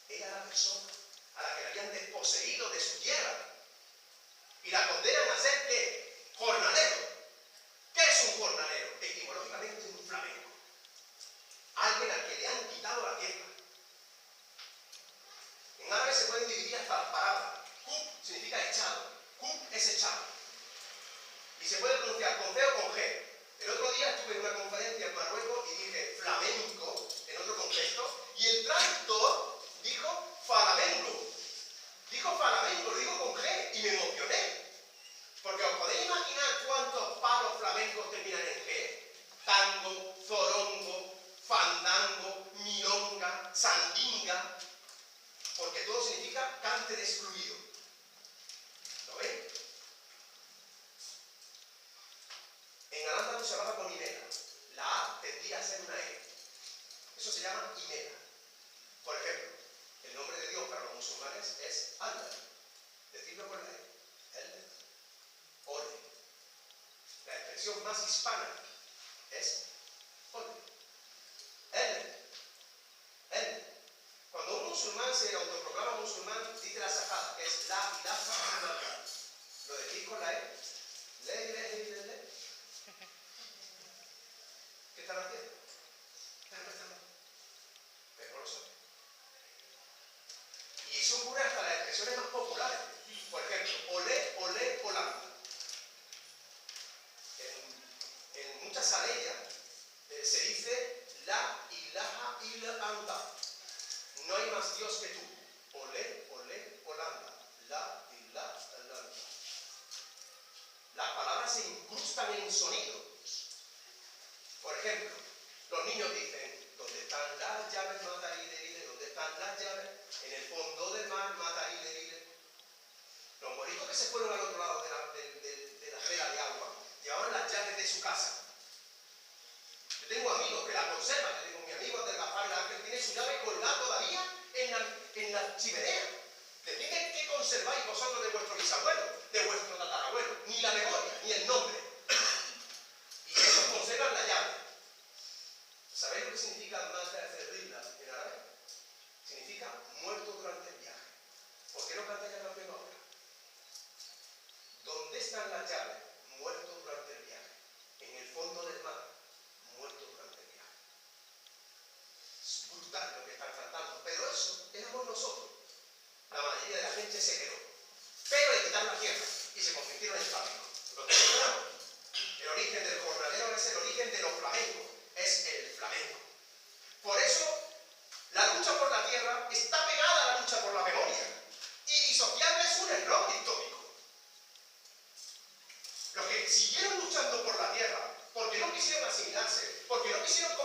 era la persona a la que le habían desposeído de su tierra. Y la condenan a ser, ¿qué? Jornalero. ¿Qué es un jornalero? Etimológicamente un flamenco. Alguien al que le han quitado la tierra. En árabe se pueden dividir hasta las palabras. Kub significa echado. Kub es echado. Y se puede pronunciar con C o con G. El otro día estuve en una conferencia en Marruecos y dije flamenco en otro contexto. Y el traductor dijo flamenco. Dijo flamenco, lo digo con G. Y me emocioné. Porque os podéis imaginar cuántos palos flamencos terminan en G. Tango, zorongo, fandango, milonga, sandinga. Porque todo significa cante de excluido. ¿Lo veis? En al-Ándalus se hablaba con imela. La A tendría a ser una E. Eso se llama imela. Por ejemplo, el nombre de Dios para los musulmanes es Allah. Decidlo con la E. El Ole. La expresión más hispana es Ole. El. Cuando un musulmán se autoproclama musulmán, dice la sajada, que es la ilaha illallah. ¿Lo decís con la E? Le. ¿Qué están haciendo? Están rezando. Pero no lo saben. Y eso ocurre hasta la expresión expresiones más populares. Por ejemplo, olé, olé, Holanda. En muchas aleyas se dice la ilaha illallah. No hay más Dios que tú. Olé, olé, Holanda. La ilaha illallah. Las palabras se incrustan en sonido. Por ejemplo, los niños dicen, ¿dónde están las llaves? Mata y dile. ¿Dónde están las llaves? En el fondo del mar, mata y dile. Los moritos que se fueron al otro lado de la vela de agua llevaban las llaves de su casa. Yo tengo amigos que la conservan. Yo digo, mi amigo del Gafar el Ángel tiene su llave colgada todavía en la chimenea. Decidme qué conserváis vosotros de vuestro bisabuelo, de vuestro tatarabuelo. Ni la memoria, ni el nombre. Y ellos conservan la llave. ¿Sabéis lo que significa Mata Cerrilla en árabe? Significa muerto durante el viaje. ¿Por qué no canta ya la primera hora? ¿Dónde están las llaves? Muerto durante el viaje. En el fondo del mar, muerto durante el viaje. Es brutal lo que están cantando, pero eso éramos nosotros. La mayoría de la gente se quedó. Pero le quitaron la tierra y se convirtieron en flamencos. ¿Lo tenemos? El origen del jornalero es el origen de los flamencos. Es el flamenco. Por eso, la lucha por la tierra está pegada a la lucha por la memoria. Y disociarla es un error histórico. Los que siguieron luchando por la tierra, porque no quisieron asimilarse, porque no quisieron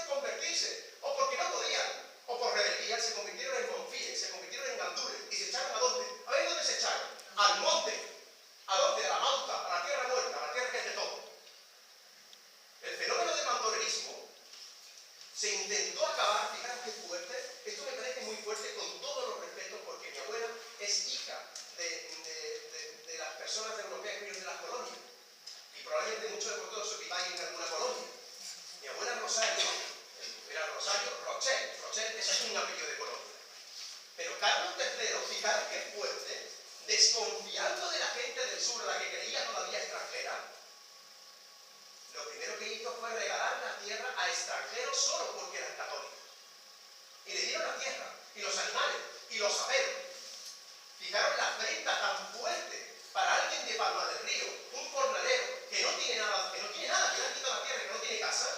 convertirse, o porque no podían, o por rebeldía, se convirtieron en monfíes, se convirtieron en gandules, y se echaron ¿a dónde? ¿A ver dónde se echaron? Al monte. ¿A dónde? A la mauta, a la tierra muerta, a la tierra que es de todo. El fenómeno del bandolerismo se intentó acabar, fijaros qué fuerte, esto me parece muy fuerte con todos los respetos, porque mi abuela es hija de las personas europeas que viven de las colonias, y probablemente muchos de vosotros viváis en alguna colonia. Mi abuela Rosario, era Rosario Rochelle, Rochelle es un apellido de colonia. Pero Carlos III, fijaros qué fuerte, desconfiando de la gente del sur, la que creía todavía extranjera, lo primero que hizo fue regalar la tierra a extranjeros solo porque eran católicos. Y le dieron la tierra, y los animales, y los saberes. Fijaros la afrenta tan fuerte para alguien de Palma del Río, un jornalero que no tiene nada, que le han quitado la tierra, que no tiene casa,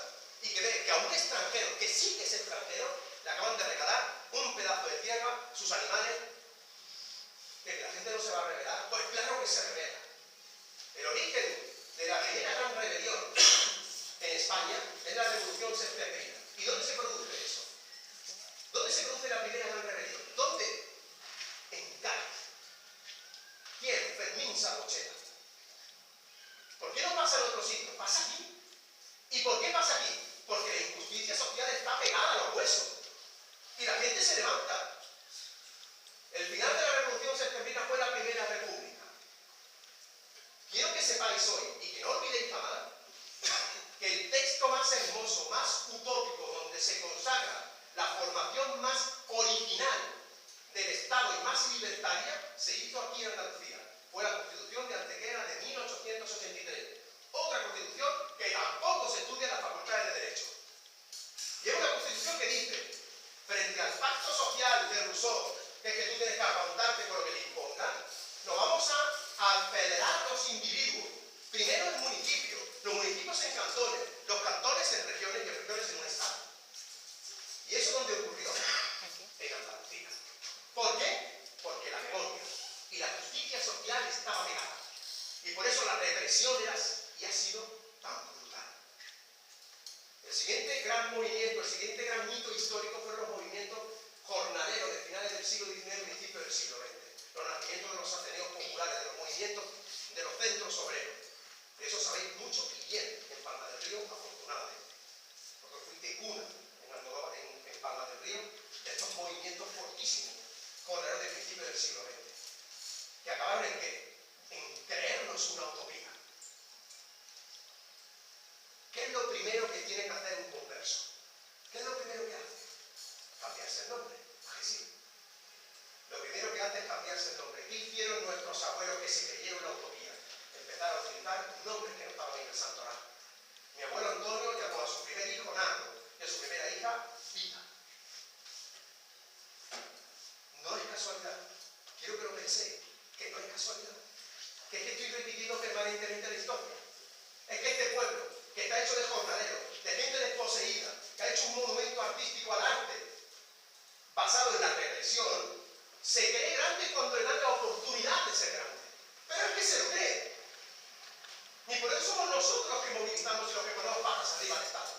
y que ve que a un extranjero, que sí que es extranjero, le acaban de regalar un pedazo de tierra, sus animales. ¿Que la gente no se va a rebelar? Pues claro que se revela. El origen de la primera gran rebelión en España es la Revolución Septembrina. ¿Y dónde se produce eso? ¿Dónde se produce la primera gran rebelión? ¿Dónde? En Cádiz. ¿Quién? Fermín Sabochea. ¿Por qué no pasa en otro sitio? Pasa aquí. ¿Y por qué pasa aquí? Porque la injusticia social está pegada a los huesos. Y la gente se levanta. El final de la Revolución Septembrina fue la Primera República. Quiero que sepáis hoy, y que no olvidéis jamás, que el texto más hermoso, más utópico, donde se consagra la formación más original del Estado y más libertaria, se hizo aquí en Andalucía. Fue la Constitución de Antequera de 1883. Otra Constitución que tampoco se estudia en las facultades de Derecho. Y es una Constitución que dice, frente al pacto social de Rousseau, que es que tú tienes que aguantarte por lo que te impongan, nos vamos a federar los individuos. Primero el municipio, los municipios en cantones, los cantones en regiones y regiones en un estado. ¿Y eso dónde ocurrió? En Andalucía. ¿Por qué? Porque la memoria y la justicia social estaba pegada. Y por eso la represión era y ha sido tan brutal. El siguiente gran movimiento, el siguiente gran mito histórico fueron los movimientos jornaleros de finales del siglo XIX y principios del siglo XX. Los nacimientos de los ateneos populares, de los movimientos de los centros obreros. De eso sabéis mucho y bien en Palma del Río, afortunadamente. Porque fuiste cuna en Palma del Río de estos movimientos fortísimos jornaleros de principios del siglo XX. ¿Que acabaron en qué? En creernos una utopía. ¿Qué es lo primero que tiene que hacer un converso? ¿Qué es lo primero que hace? Cambiarse el nombre. ¿A que sí? Lo primero que hace es cambiarse el nombre. ¿Qué hicieron nuestros abuelos que se creyeron la utopía? Empezaron a utilizar nombres que no estaban en el santoral. Mi abuelo Antonio llamó a su primer hijo Nando y a su primera hija Vita. No es casualidad. pensé que no es casualidad, que es que estoy repitiendo permanentemente la historia. Es que este pueblo, que está hecho de jornaleros, de gente desposeída, que ha hecho un monumento artístico al arte basado en la represión, se cree grande cuando le dan la oportunidad de ser grande. Pero es que se lo cree. Y por eso somos nosotros los que movilizamos y los que ponemos patas arriba al Estado.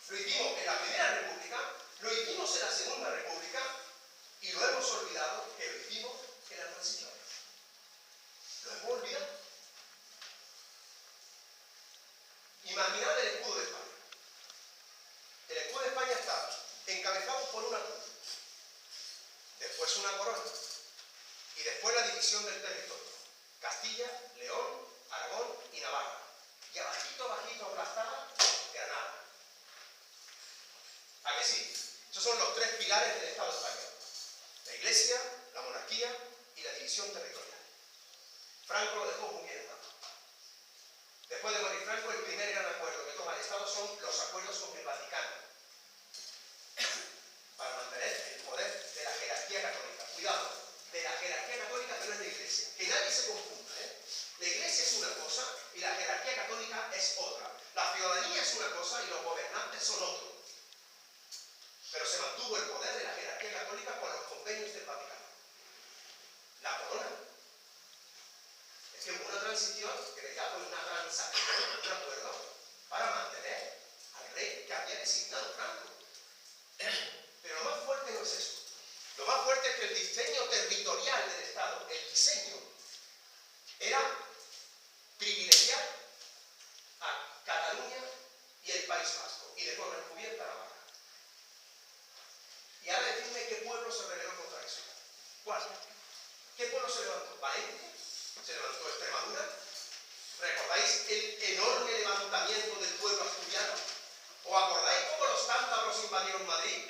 Lo hicimos en la Primera República, lo hicimos en la Segunda República y lo hemos olvidado que lo hicimos en la transición. Lo hemos olvidado. Imaginad el escudo de España. El escudo de España está encabezado por una cruz, después una corona y después la división del territorio: Castilla, León, Aragón y Navarra. Y abajito, abajito, aplastada, Granada. ¿A que sí? Esos son los tres pilares del Estado español: la Iglesia, la monarquía y la división territorial. Franco lo dejó muy bien atado. Después de morir Franco, el primer gran acuerdo que toma el Estado son los acuerdos con el Vaticano para mantener el poder de la jerarquía católica. Cuidado, de la jerarquía católica, pero no es la Iglesia. Que nadie se confunda, ¿eh? La Iglesia es una cosa y la jerarquía católica es otra. La ciudadanía es una cosa y los gobernantes son otro. Pero se mantuvo el poder de la jerarquía católica con los convenios del Vaticano. La corona. Es que hubo una transición, que ya fue una transacción, un acuerdo, para mantener al rey que había designado Franco. Pero lo más fuerte no es eso. Lo más fuerte es que el diseño territorial del Estado, el diseño, era privilegiar a Cataluña y el País Vasco, y de forma encubierta Navarra. Y ahora decidme qué pueblo se rebeló contra eso. ¿Cuál? ¿Qué pueblo se levantó? ¿Valencia? ¿Se levantó Extremadura? ¿Recordáis el enorme levantamiento del pueblo asturiano? ¿O acordáis cómo los cántabros invadieron Madrid?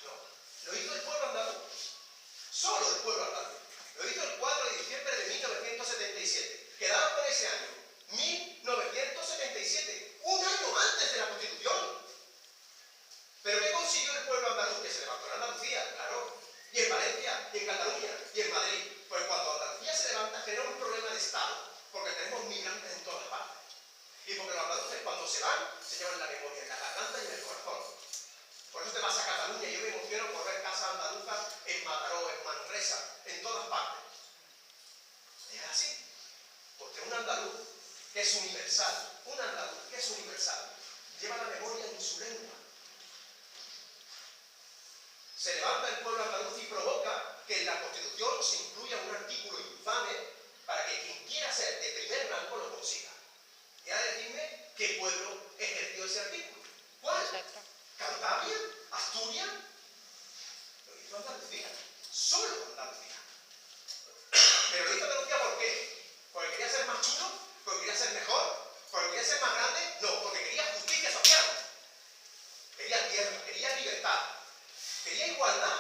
No. Lo hizo el pueblo andaluz. Solo el pueblo andaluz. Lo hizo el 4 de diciembre de 1977. Quedaron con ese año. 1977. Un año antes de la Constitución. ¿Pero qué consiguió el pueblo andaluz? Que se levantó en Andalucía, claro. Y en Valencia, y en Cataluña, y en Madrid. Pues cuando Andalucía se levanta, genera un problema de Estado. Porque tenemos migrantes en todas partes. Y porque los andaluces, cuando se van, se llevan la memoria en la garganta y en el corazón. Por eso te vas a Cataluña y yo me emociono por ver casas andaluzas en Mataró, en Manresa, en todas partes. Es así. Porque un andaluz que es universal, lleva la memoria en su lengua. Se levanta el pueblo andaluz y provoca que en la Constitución se incluya un artículo infame para que quien quiera ser de primer rango lo consiga. Y ahora decidme qué pueblo ejerció ese artículo. ¿Cuál? Exacto. ¿Cantabria? ¿Asturias? Lo hizo Andalucía. Solo Andalucía. Pero lo hizo Andalucía ¿por qué? ¿Porque quería ser más chulo? ¿Porque quería ser mejor? ¿Porque quería ser más grande? No, porque quería justicia social. Quería tierra, quería libertad. Quería igualdad.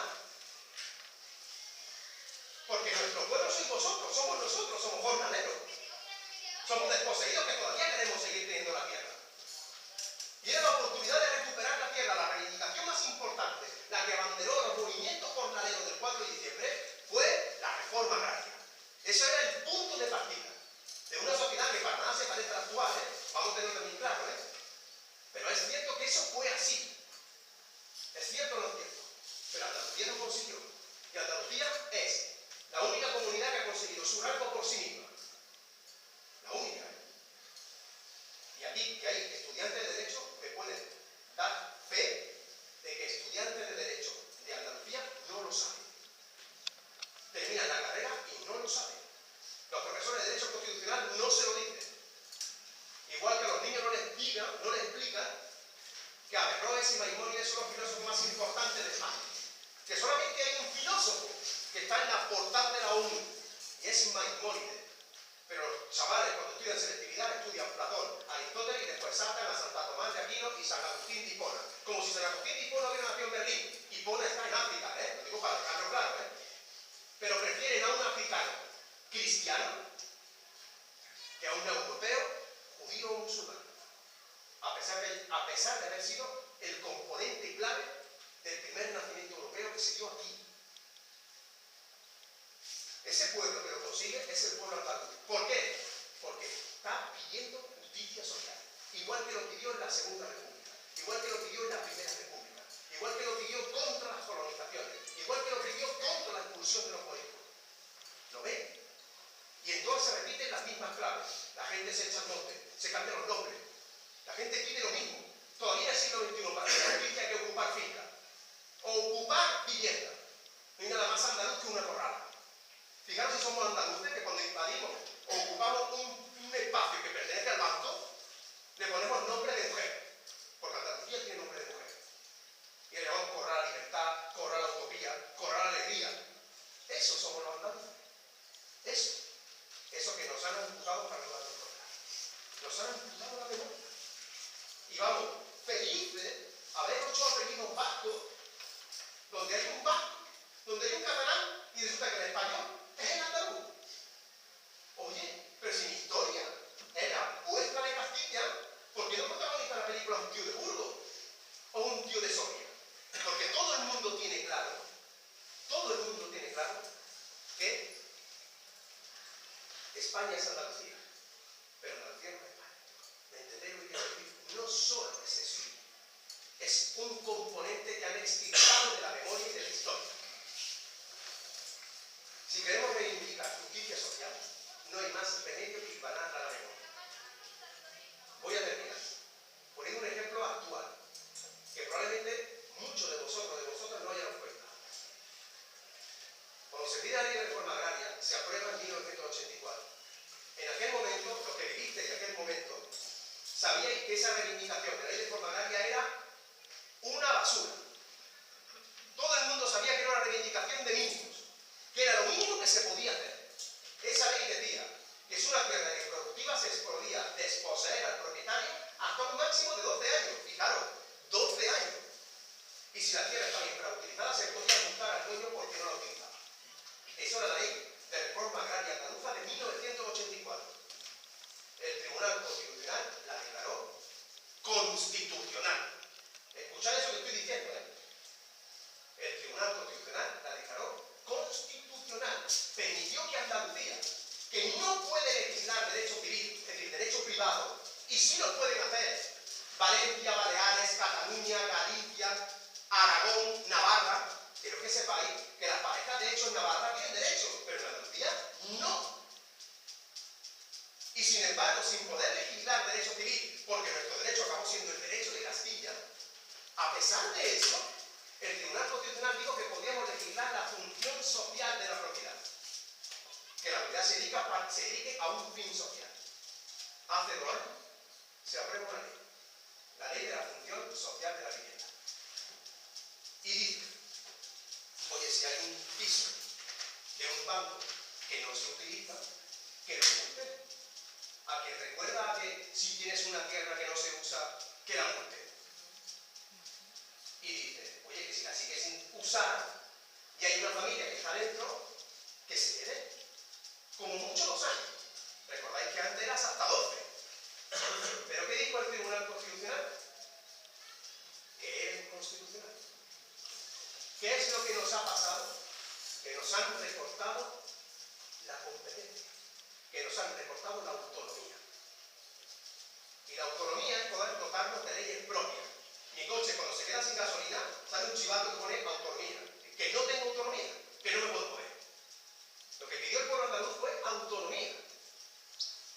Porque nuestro pueblo sois vosotros, somos jornaleros. Somos desposeídos que todavía queremos seguir teniendo la tierra. Y era la oportunidad de recuperar la tierra. La reivindicación más importante, la que abanderó los movimientos jornaleros del 4 de diciembre, fue la reforma agraria. Eso era el punto de partida de una sociedad que para nada se parece a la actual, ¿eh? Vamos a tenerlo bien claro, ¿eh? Pero es cierto que eso fue así. ¿Es cierto o no es cierto? Pero Andalucía no consiguió. Y Andalucía es la única comunidad que ha conseguido su rango por sí misma. La única. Y aquí, que hay estudiantes de Derecho que pueden dar fe de que estudiantes de Derecho de Andalucía no lo saben. Terminan la carrera y no lo saben. Los profesores de Derecho Constitucional no se lo dicen. Igual que a los niños no les explican que Averroes y Maimónides son los filósofos más importantes de España. Que solamente hay un filósofo que está en la portada de la ONU, y es Maimónides. Pero los chavales, cuando estudian selectividad, estudian Platón, Aristóteles y después saltan a Santa Tomás de Aquino y San Agustín de Hipona. Como si San Agustín de Hipona hubiera nacido en Berlín. Hipona está en África, ¿eh? Lo digo para dejarlo claro, ¿eh? Pero prefieren a un africano cristiano que a un europeo judío o musulmán. A pesar de haber sido el componente clave del primer nacimiento europeo que se dio aquí. Ese pueblo que lo consigue es el pueblo andaluz. ¿Por qué? Porque está pidiendo justicia social. Igual que lo pidió en la Segunda República, igual que lo pidió en la Primera República, igual que lo pidió contra las colonizaciones, igual que lo pidió contra la expulsión de los moriscos. ¿Lo ven? Y entonces se repiten las mismas claves. La gente se echa al monte, se cambian los nombres. La gente pide lo mismo. Todavía es siglo XXI, para hacer justicia hay que ocupar fincas o ocupar viviendas. No hay nada más andaluz que una corrala. Fijaros si somos andaluces, que cuando invadimos o ocupamos un espacio que pertenece al banco, le ponemos nombre de mujer, porque Andalucía tiene nombre de mujer. Y le llamamos corral a libertad, corral a utopía, corral a alegría. Eso somos los andaluces. Eso que nos han amputado para no darnos cuenta. Nos han amputado la memoria. Y vamos, felices, haber hecho apellidos vascos, donde hay un vasco, donde hay un catalán, y resulta que el español es el andaluz. Oye, pero si mi historia era vuestra de Castilla, ¿por qué no protagoniza la película un tío de Burgos? O un tío de Soria. Porque todo el mundo tiene claro que España es Andalucía, pero Andalucía no es España. ¿Me entendéis lo que quiero decir? No solo es eso, es un componente que han extirpado de la memoria y de la historia. Si queremos reivindicar justicia social, no hay más remedio que hilvanarla a la memoria. Voy a terminar poniendo un ejemplo actual, que probablemente muchos de vosotros no hayan cuenta. Cuando se pide la ley de reforma agraria, se aprueba en 1984. En aquel momento, los que vivisteis en aquel momento, sabíais que esa reivindicación de la ley de reforma agraria era una basura. Todo el mundo sabía que era una reivindicación de mínimos, que era lo mínimo que se podía hacer. Esa ley decía que si una tierra improductiva se podía desposeer al propietario hasta un máximo de 12 años. Fijaros, 12 años. Y si la tierra estaba infrautilizada, se podía multar al dueño porque no la utilizaba. Eso era la ley de reforma agraria andaluza de 1984. El Tribunal Constitucional la declaró constitucional. Escuchad eso que estoy diciendo, ¿eh? El Tribunal Constitucional la declaró constitucional. Permitió que Andalucía, que no puede legislar derecho civil, es decir, derecho privado, y sí lo pueden hacer Valencia, Baleares, Cataluña, Galicia, Aragón, Navarra, pero que sepáis que las parejas de hecho en Navarra tienen derecho, pero en Andalucía no. Y sin embargo, sin poder legislar derecho civil, porque nuestro derecho acabó siendo el derecho de Castilla, a pesar de eso, el Tribunal Constitucional dijo que podíamos legislar la función social de la propiedad. Que la propiedad se dedique a un fin social. Hace 2 años se aprueba una ley. La ley de la función social de la vivienda. Y dice, oye, si hay un piso de un banco que no se utiliza, que lo multen. A quien recuerda a que si tienes una tierra que no se usa, que la multen. Y dice, oye, que si la sigues sin usar y hay una familia que está dentro, que se quede. Como mucho 2 años. Recordáis que antes eras hasta 12. ¿Pero qué dijo el Tribunal Constitucional? Que es constitucional. ¿Qué es lo que nos ha pasado? Que nos han recortado la competencia, que nos han recortado la autonomía. Y la autonomía es poder dotarnos de leyes propias. Mi coche, cuando se queda sin gasolina, sale un chivato que pone autonomía. Que no tengo autonomía, que no me puedo mover. Lo que pidió el pueblo andaluz fue autonomía.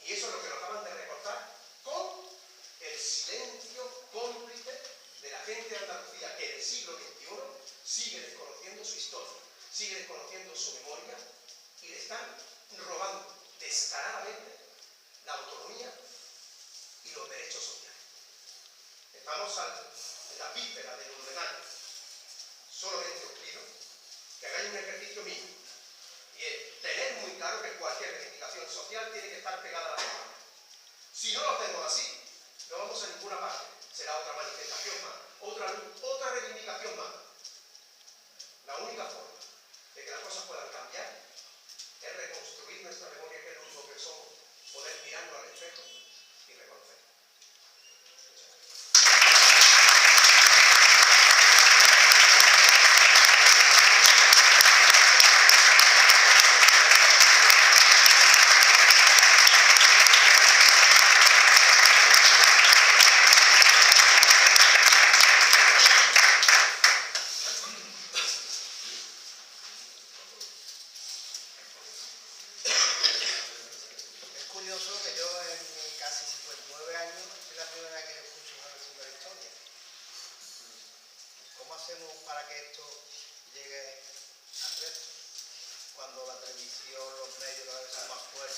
Y eso es lo que nos acaban de recortar con el silencio cómplice de la gente de Andalucía, que en el siglo XXI sigue desconociendo su historia, sigue desconociendo su memoria y le están robando descaradamente la autonomía y los derechos sociales. Estamos en la víspera del urdenario. Solamente os pido que hagáis un ejercicio mínimo, y es tener muy claro que cualquier reivindicación social tiene que estar pegada a la memoria. Si no lo hacemos así, no vamos a ninguna parte. Será otra manifestación más, otra reivindicación más. La única forma de que las cosas puedan cambiar es reconstruir nuestra memoria, que es lo único que somos, poder mirarnos al espejo y reconocer.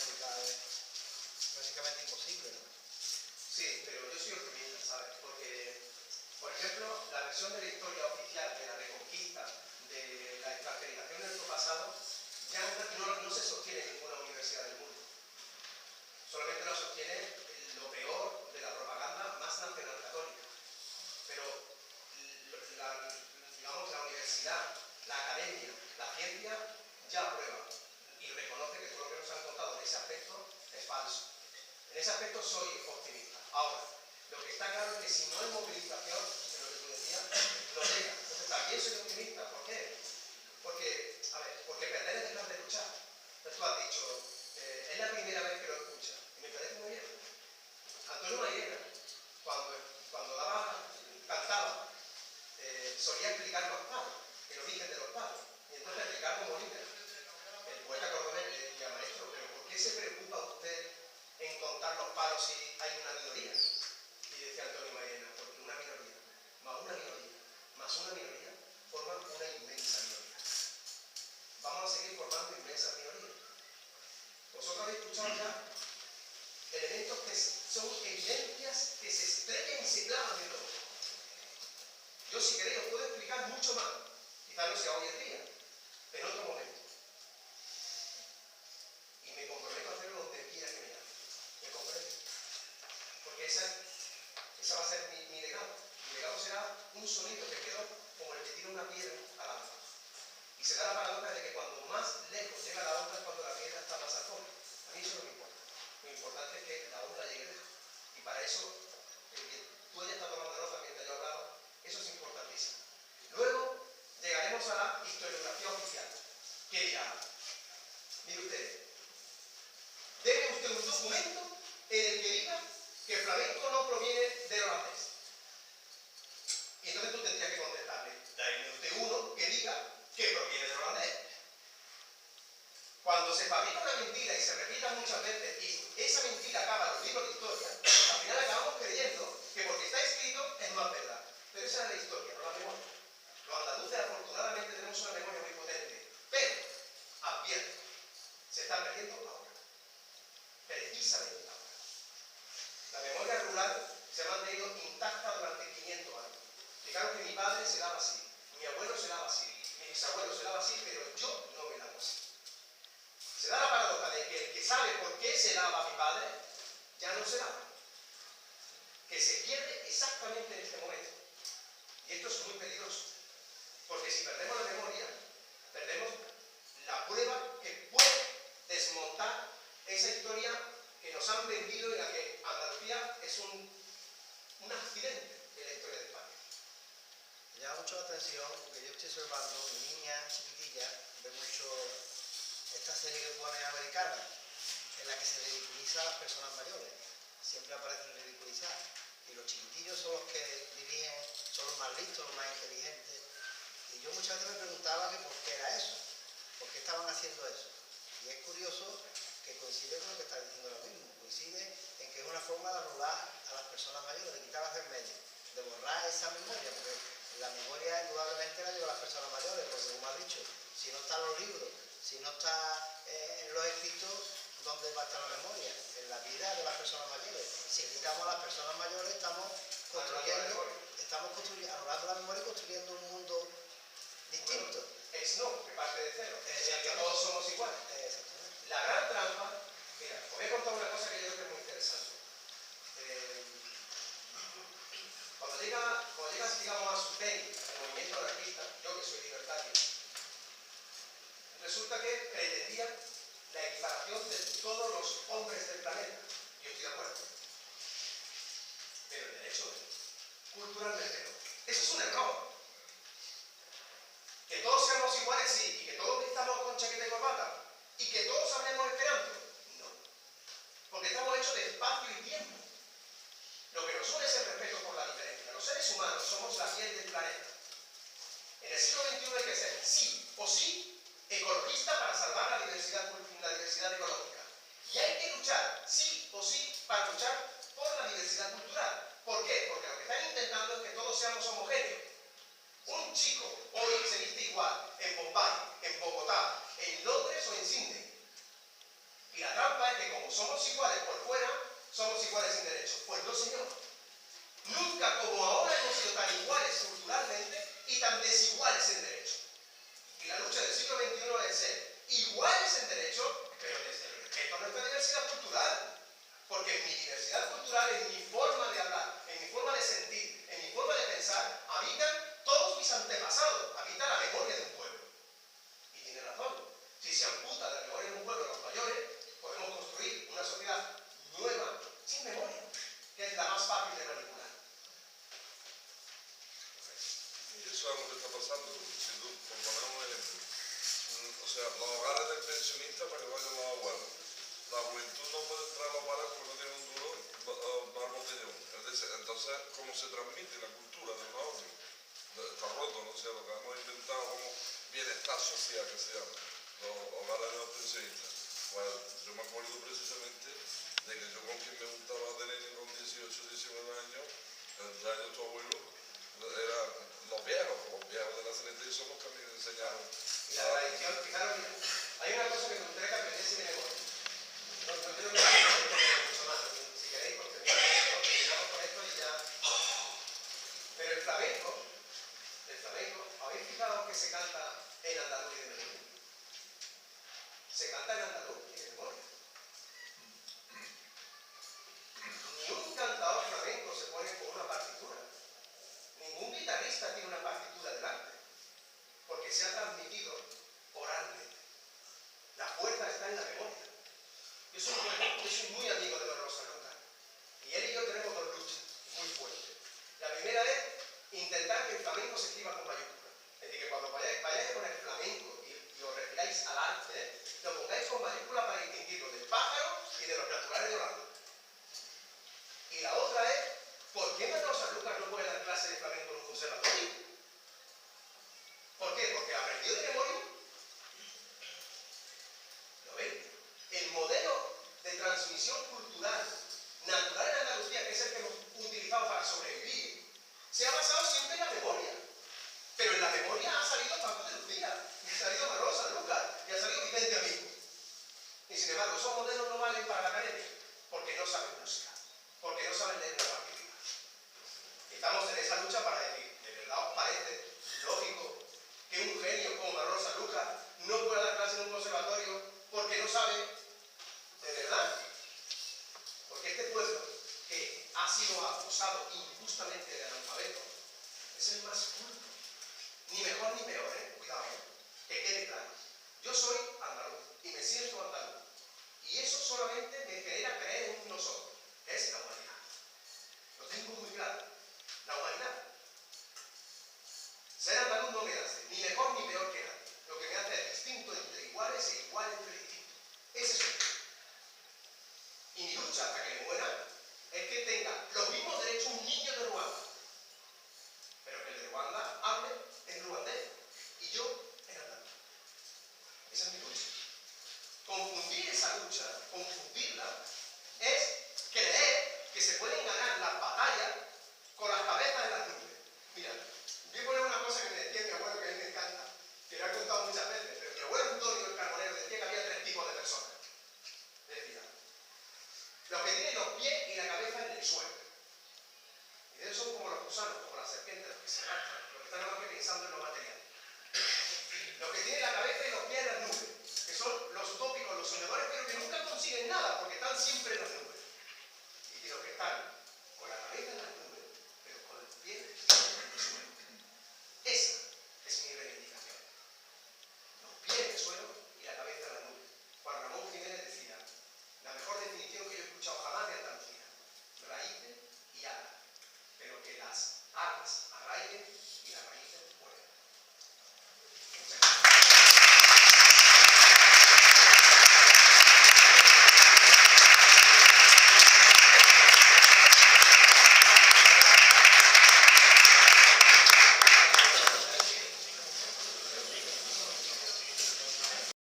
explicar es prácticamente imposible, ¿no? Sí, pero yo soy optimista, ¿sabes? Porque, por ejemplo, la versión de la historia oficial de la Reconquista, de la extranjerización del pasado, ya no se sostiene en ninguna universidad del mundo. Solamente lo sostiene lo peor de la propaganda más nacional católica. Pero digamos, la universidad, la academia, la ciencia ya aprueba y reconoce que todo lo que nos han contado en ese aspecto es falso. En ese aspecto soy optimista. Ahora, lo que está claro es que si no hay movilización, en lo que tú decías, no llega. Entonces también soy optimista. ¿Por qué? Porque perder es dejar de luchar. Entonces tú has dicho, es la primera vez que lo escuchas, y me parece muy bien. Antonio Mairena, cuando cantaba, solía explicar los palos, el origen de los palos. Y entonces Ricardo Molina, el poeta cordobés, le decía: maestro, pero ¿por qué se preocupa usted en contar los palos si hay una minoría? Y decía Antonio Mairena: porque una minoría más una minoría forman una inmensa minoría. Vamos a seguir formando inmensas minorías. Vosotros habéis escuchado ya elementos que son evidencias que se estrellan y se clavan en todo. Yo, si queréis, os puedo explicar mucho más. Quizás no sea hoy en día, pero en otro momento. Y me comprometo a hacerlo donde quiera que me llame. ¿Me comprende? Porque esa va a ser mi legado. Mi legado será un sonido que quedó como el que tira una piedra al agua. Y se da la paradoja de que cuando más lejos llega la onda es cuando la piedra está más al fondo. A mí eso no me importa. Lo importante es que la onda llegue lejos. Y para eso, el que tú hayas estado tomando nota mientras yo he hablado, eso es importantísimo. Luego llegaremos a la historiografía oficial, que dirá: mire usted, deme usted un documento en el que diga que flamenco no proviene del holandés. Y entonces tú tendrías que contestarle: dame usted uno que diga que proviene del holandés. Cuando se fabrica una mentira y se repita muchas veces y esa mentira acaba en los libros de historia, al final acabamos creyendo que porque está escrito es más verdad. Pero esa es la historia, no la memoria. Los andaluces afortunadamente tenemos una memoria muy potente, pero advierto, se está perdiendo ahora, precisamente ahora. La memoria rural se ha mantenido intacta durante 500 años. Fijaros que mi padre se lava así, mi abuelo se lava así, mi bisabuelo se lava así, pero yo no me lavo así. Se da la paradoja de que el que sabe por qué se lava mi padre, ya no se lava. Que se pierde exactamente en este momento. Y esto es muy peligroso. Porque si perdemos la memoria, perdemos la prueba que puede desmontar esa historia que nos han vendido en la que Andalucía es un accidente en la historia de España. Me llama mucho la atención porque yo estoy observando, mi niña chiquitilla ve mucho esta serie que pone americana, en la que se ridiculiza a las personas mayores. Siempre aparecen ridiculizadas. Y los chiquitillos son los que dirigen, son los más listos, los más inteligentes. Y yo muchas veces me preguntaba que por qué era eso, por qué estaban haciendo eso. Y es curioso que coincide con lo que está diciendo ahora mismo. Coincide en que es una forma de anular a las personas mayores, de quitarlas del medio, de borrar esa memoria, porque la memoria indudablemente la llevan las personas mayores, porque como has dicho, si no están los libros, si no está en los escritos, ¿dónde va a estar la memoria? En la vida de las personas mayores. Si quitamos a las personas mayores, estamos anulando la memoria y construyendo un mundo distinto. Bueno, no, que parte de cero. Es que todos somos iguales. La gran trampa, mira, os voy a contar una cosa que yo creo que es muy interesante. Cuando llegas, digamos, a su tenis, al movimiento anarquista, yo que soy libertario, resulta que pretendía la equiparación de todos los hombres del planeta. Yo estoy de acuerdo. Pero el derecho, culturalmente no. Eso es un error. Que todos seamos iguales, sí, y que todos vistamos con chaqueta y corbata, y que todos hablemos esperanto. No. Porque estamos hechos de espacio y tiempo. Lo que nos une es el respeto por la diferencia. Los seres humanos somos la piel del planeta. En el siglo XXI hay que ser, sí o sí, ecologista para salvar la diversidad ecológica. Y hay que luchar, sí o sí, para luchar por la diversidad cultural. ¿Por qué? Porque lo que están intentando es que todos seamos homogéneos. Un chico hoy se viste igual en Bombay, en Bogotá, en Londres o en Sydney. Y la trampa es que somos iguales por fuera, somos iguales en derechos. Pues no, señor. Nunca como ahora hemos sido tan iguales culturalmente y tan desiguales en derechos. Y la lucha del siglo XXI es ser iguales en derechos, pero desde el respeto a nuestra diversidad cultural. Porque en mi diversidad cultural, en mi forma de hablar, en mi forma de sentir, en mi forma de pensar, habitan todos mis antepasados, habita la memoria de un pueblo. Y tiene razón. Si se amputa de la memoria de un pueblo a los mayores, podemos construir una sociedad nueva sin memoria, que es la más fácil de manipular. Y eso es lo que está pasando. Si tú, por poner un ejemplo, o sea, los hogares del pensionista para que vayan los abuelos. La juventud no puede entrar a los bares porque no tiene un duro para botellón. Entonces, ¿cómo se transmite la cultura de los otros? Está roto, no sé, lo que hemos inventado como bienestar social que se llama, los hogares de los pensionistas. Pues yo me acuerdo precisamente de que yo con quien me juntaba de nene con 18, 19 años, el año tu abuelo, eran los viejos de la CNT son los que me enseñaron. Y la tradición, fijaros, hay una cosa que me gustaría que aprendiese de memoria. No quiero que mucho más, si queréis, porque terminamos con esto y ya. Pero el flamenco, ¿habéis fijado que se canta en andaluz y de memoria? Se canta en andaluz y de memoria. Ni un cantador flamenco se pone con una partitura. Ningún guitarrista tiene una partitura delante, porque se ha transmitido oralmente. La fuerza está en la memoria. Yo soy muy amigo de Rosa Luca, y él y yo tenemos dos luchas muy fuertes. La primera es intentar que el flamenco se escriba con mayúsculas. Es decir, que cuando vayáis a poner flamenco y os refiráis al arte, lo pongáis con mayúsculas para distinguirlo del pájaro y de los naturales de Holanda. Y la otra es, ¿por qué Rosa Lucas no puede dar clase de flamenco en un conservatorio? ¿Por qué? Porque ha aprendido de memoria. ¿Lo veis? El modelo de transmisión cultural natural en Andalucía, que es el que hemos utilizado para sobrevivir, se ha basado siempre en la memoria. Pero en la memoria ha salido Paco de Lucía, y ha salido Rosa Lucas, y ha salido Vicente Amigo. Y sin embargo, esos modelos no valen para la academia, porque no saben música, porque no saben leer una partitura. Estamos en esa lucha para decir, ¿de verdad os parece lógico que un genio como Rosa Lucas no pueda dar clase en un conservatorio porque no sabe de verdad? Porque este pueblo que ha sido acusado injustamente de analfabeto es el más culto. Ni mejor ni peor, cuidado, que quede claro. Yo soy andaluz y me siento andaluz. Y eso solamente me genera creer en nosotros, que es la humanidad. Lo tengo muy claro. La humanidad. Ser andaluz no me hace ni mejor ni peor que nadie. Lo que me hace es distinto entre iguales e igual entre distintos. Ese soy yo. Y mi lucha hasta que me muera es que tenga los mismos derechos un niño de Ruanda. Pero que el de Ruanda hable en ruandés y yo en andaluz. Esa es mi lucha. Confundir esa lucha, confundirla, es creer que se pueden ganar las batallas con las cabezas en las nubes. Mira, voy a poner una cosa que me decía mi abuelo, que a mí me encanta, que lo he contado muchas veces, pero mi abuelo Antonio el Carbonero decía que había tres tipos de personas. Decía, los que tienen los pies y la cabeza en el suelo. Y de esos son como los gusanos, como las serpientes, los que se arrastran, los que están nada más que pensando en lo material. Los que tienen la cabeza y los pies en las nubes, que son los utópicos, los soñadores, pero que nunca consiguen nada, porque están siempre en las nubes. Y los que están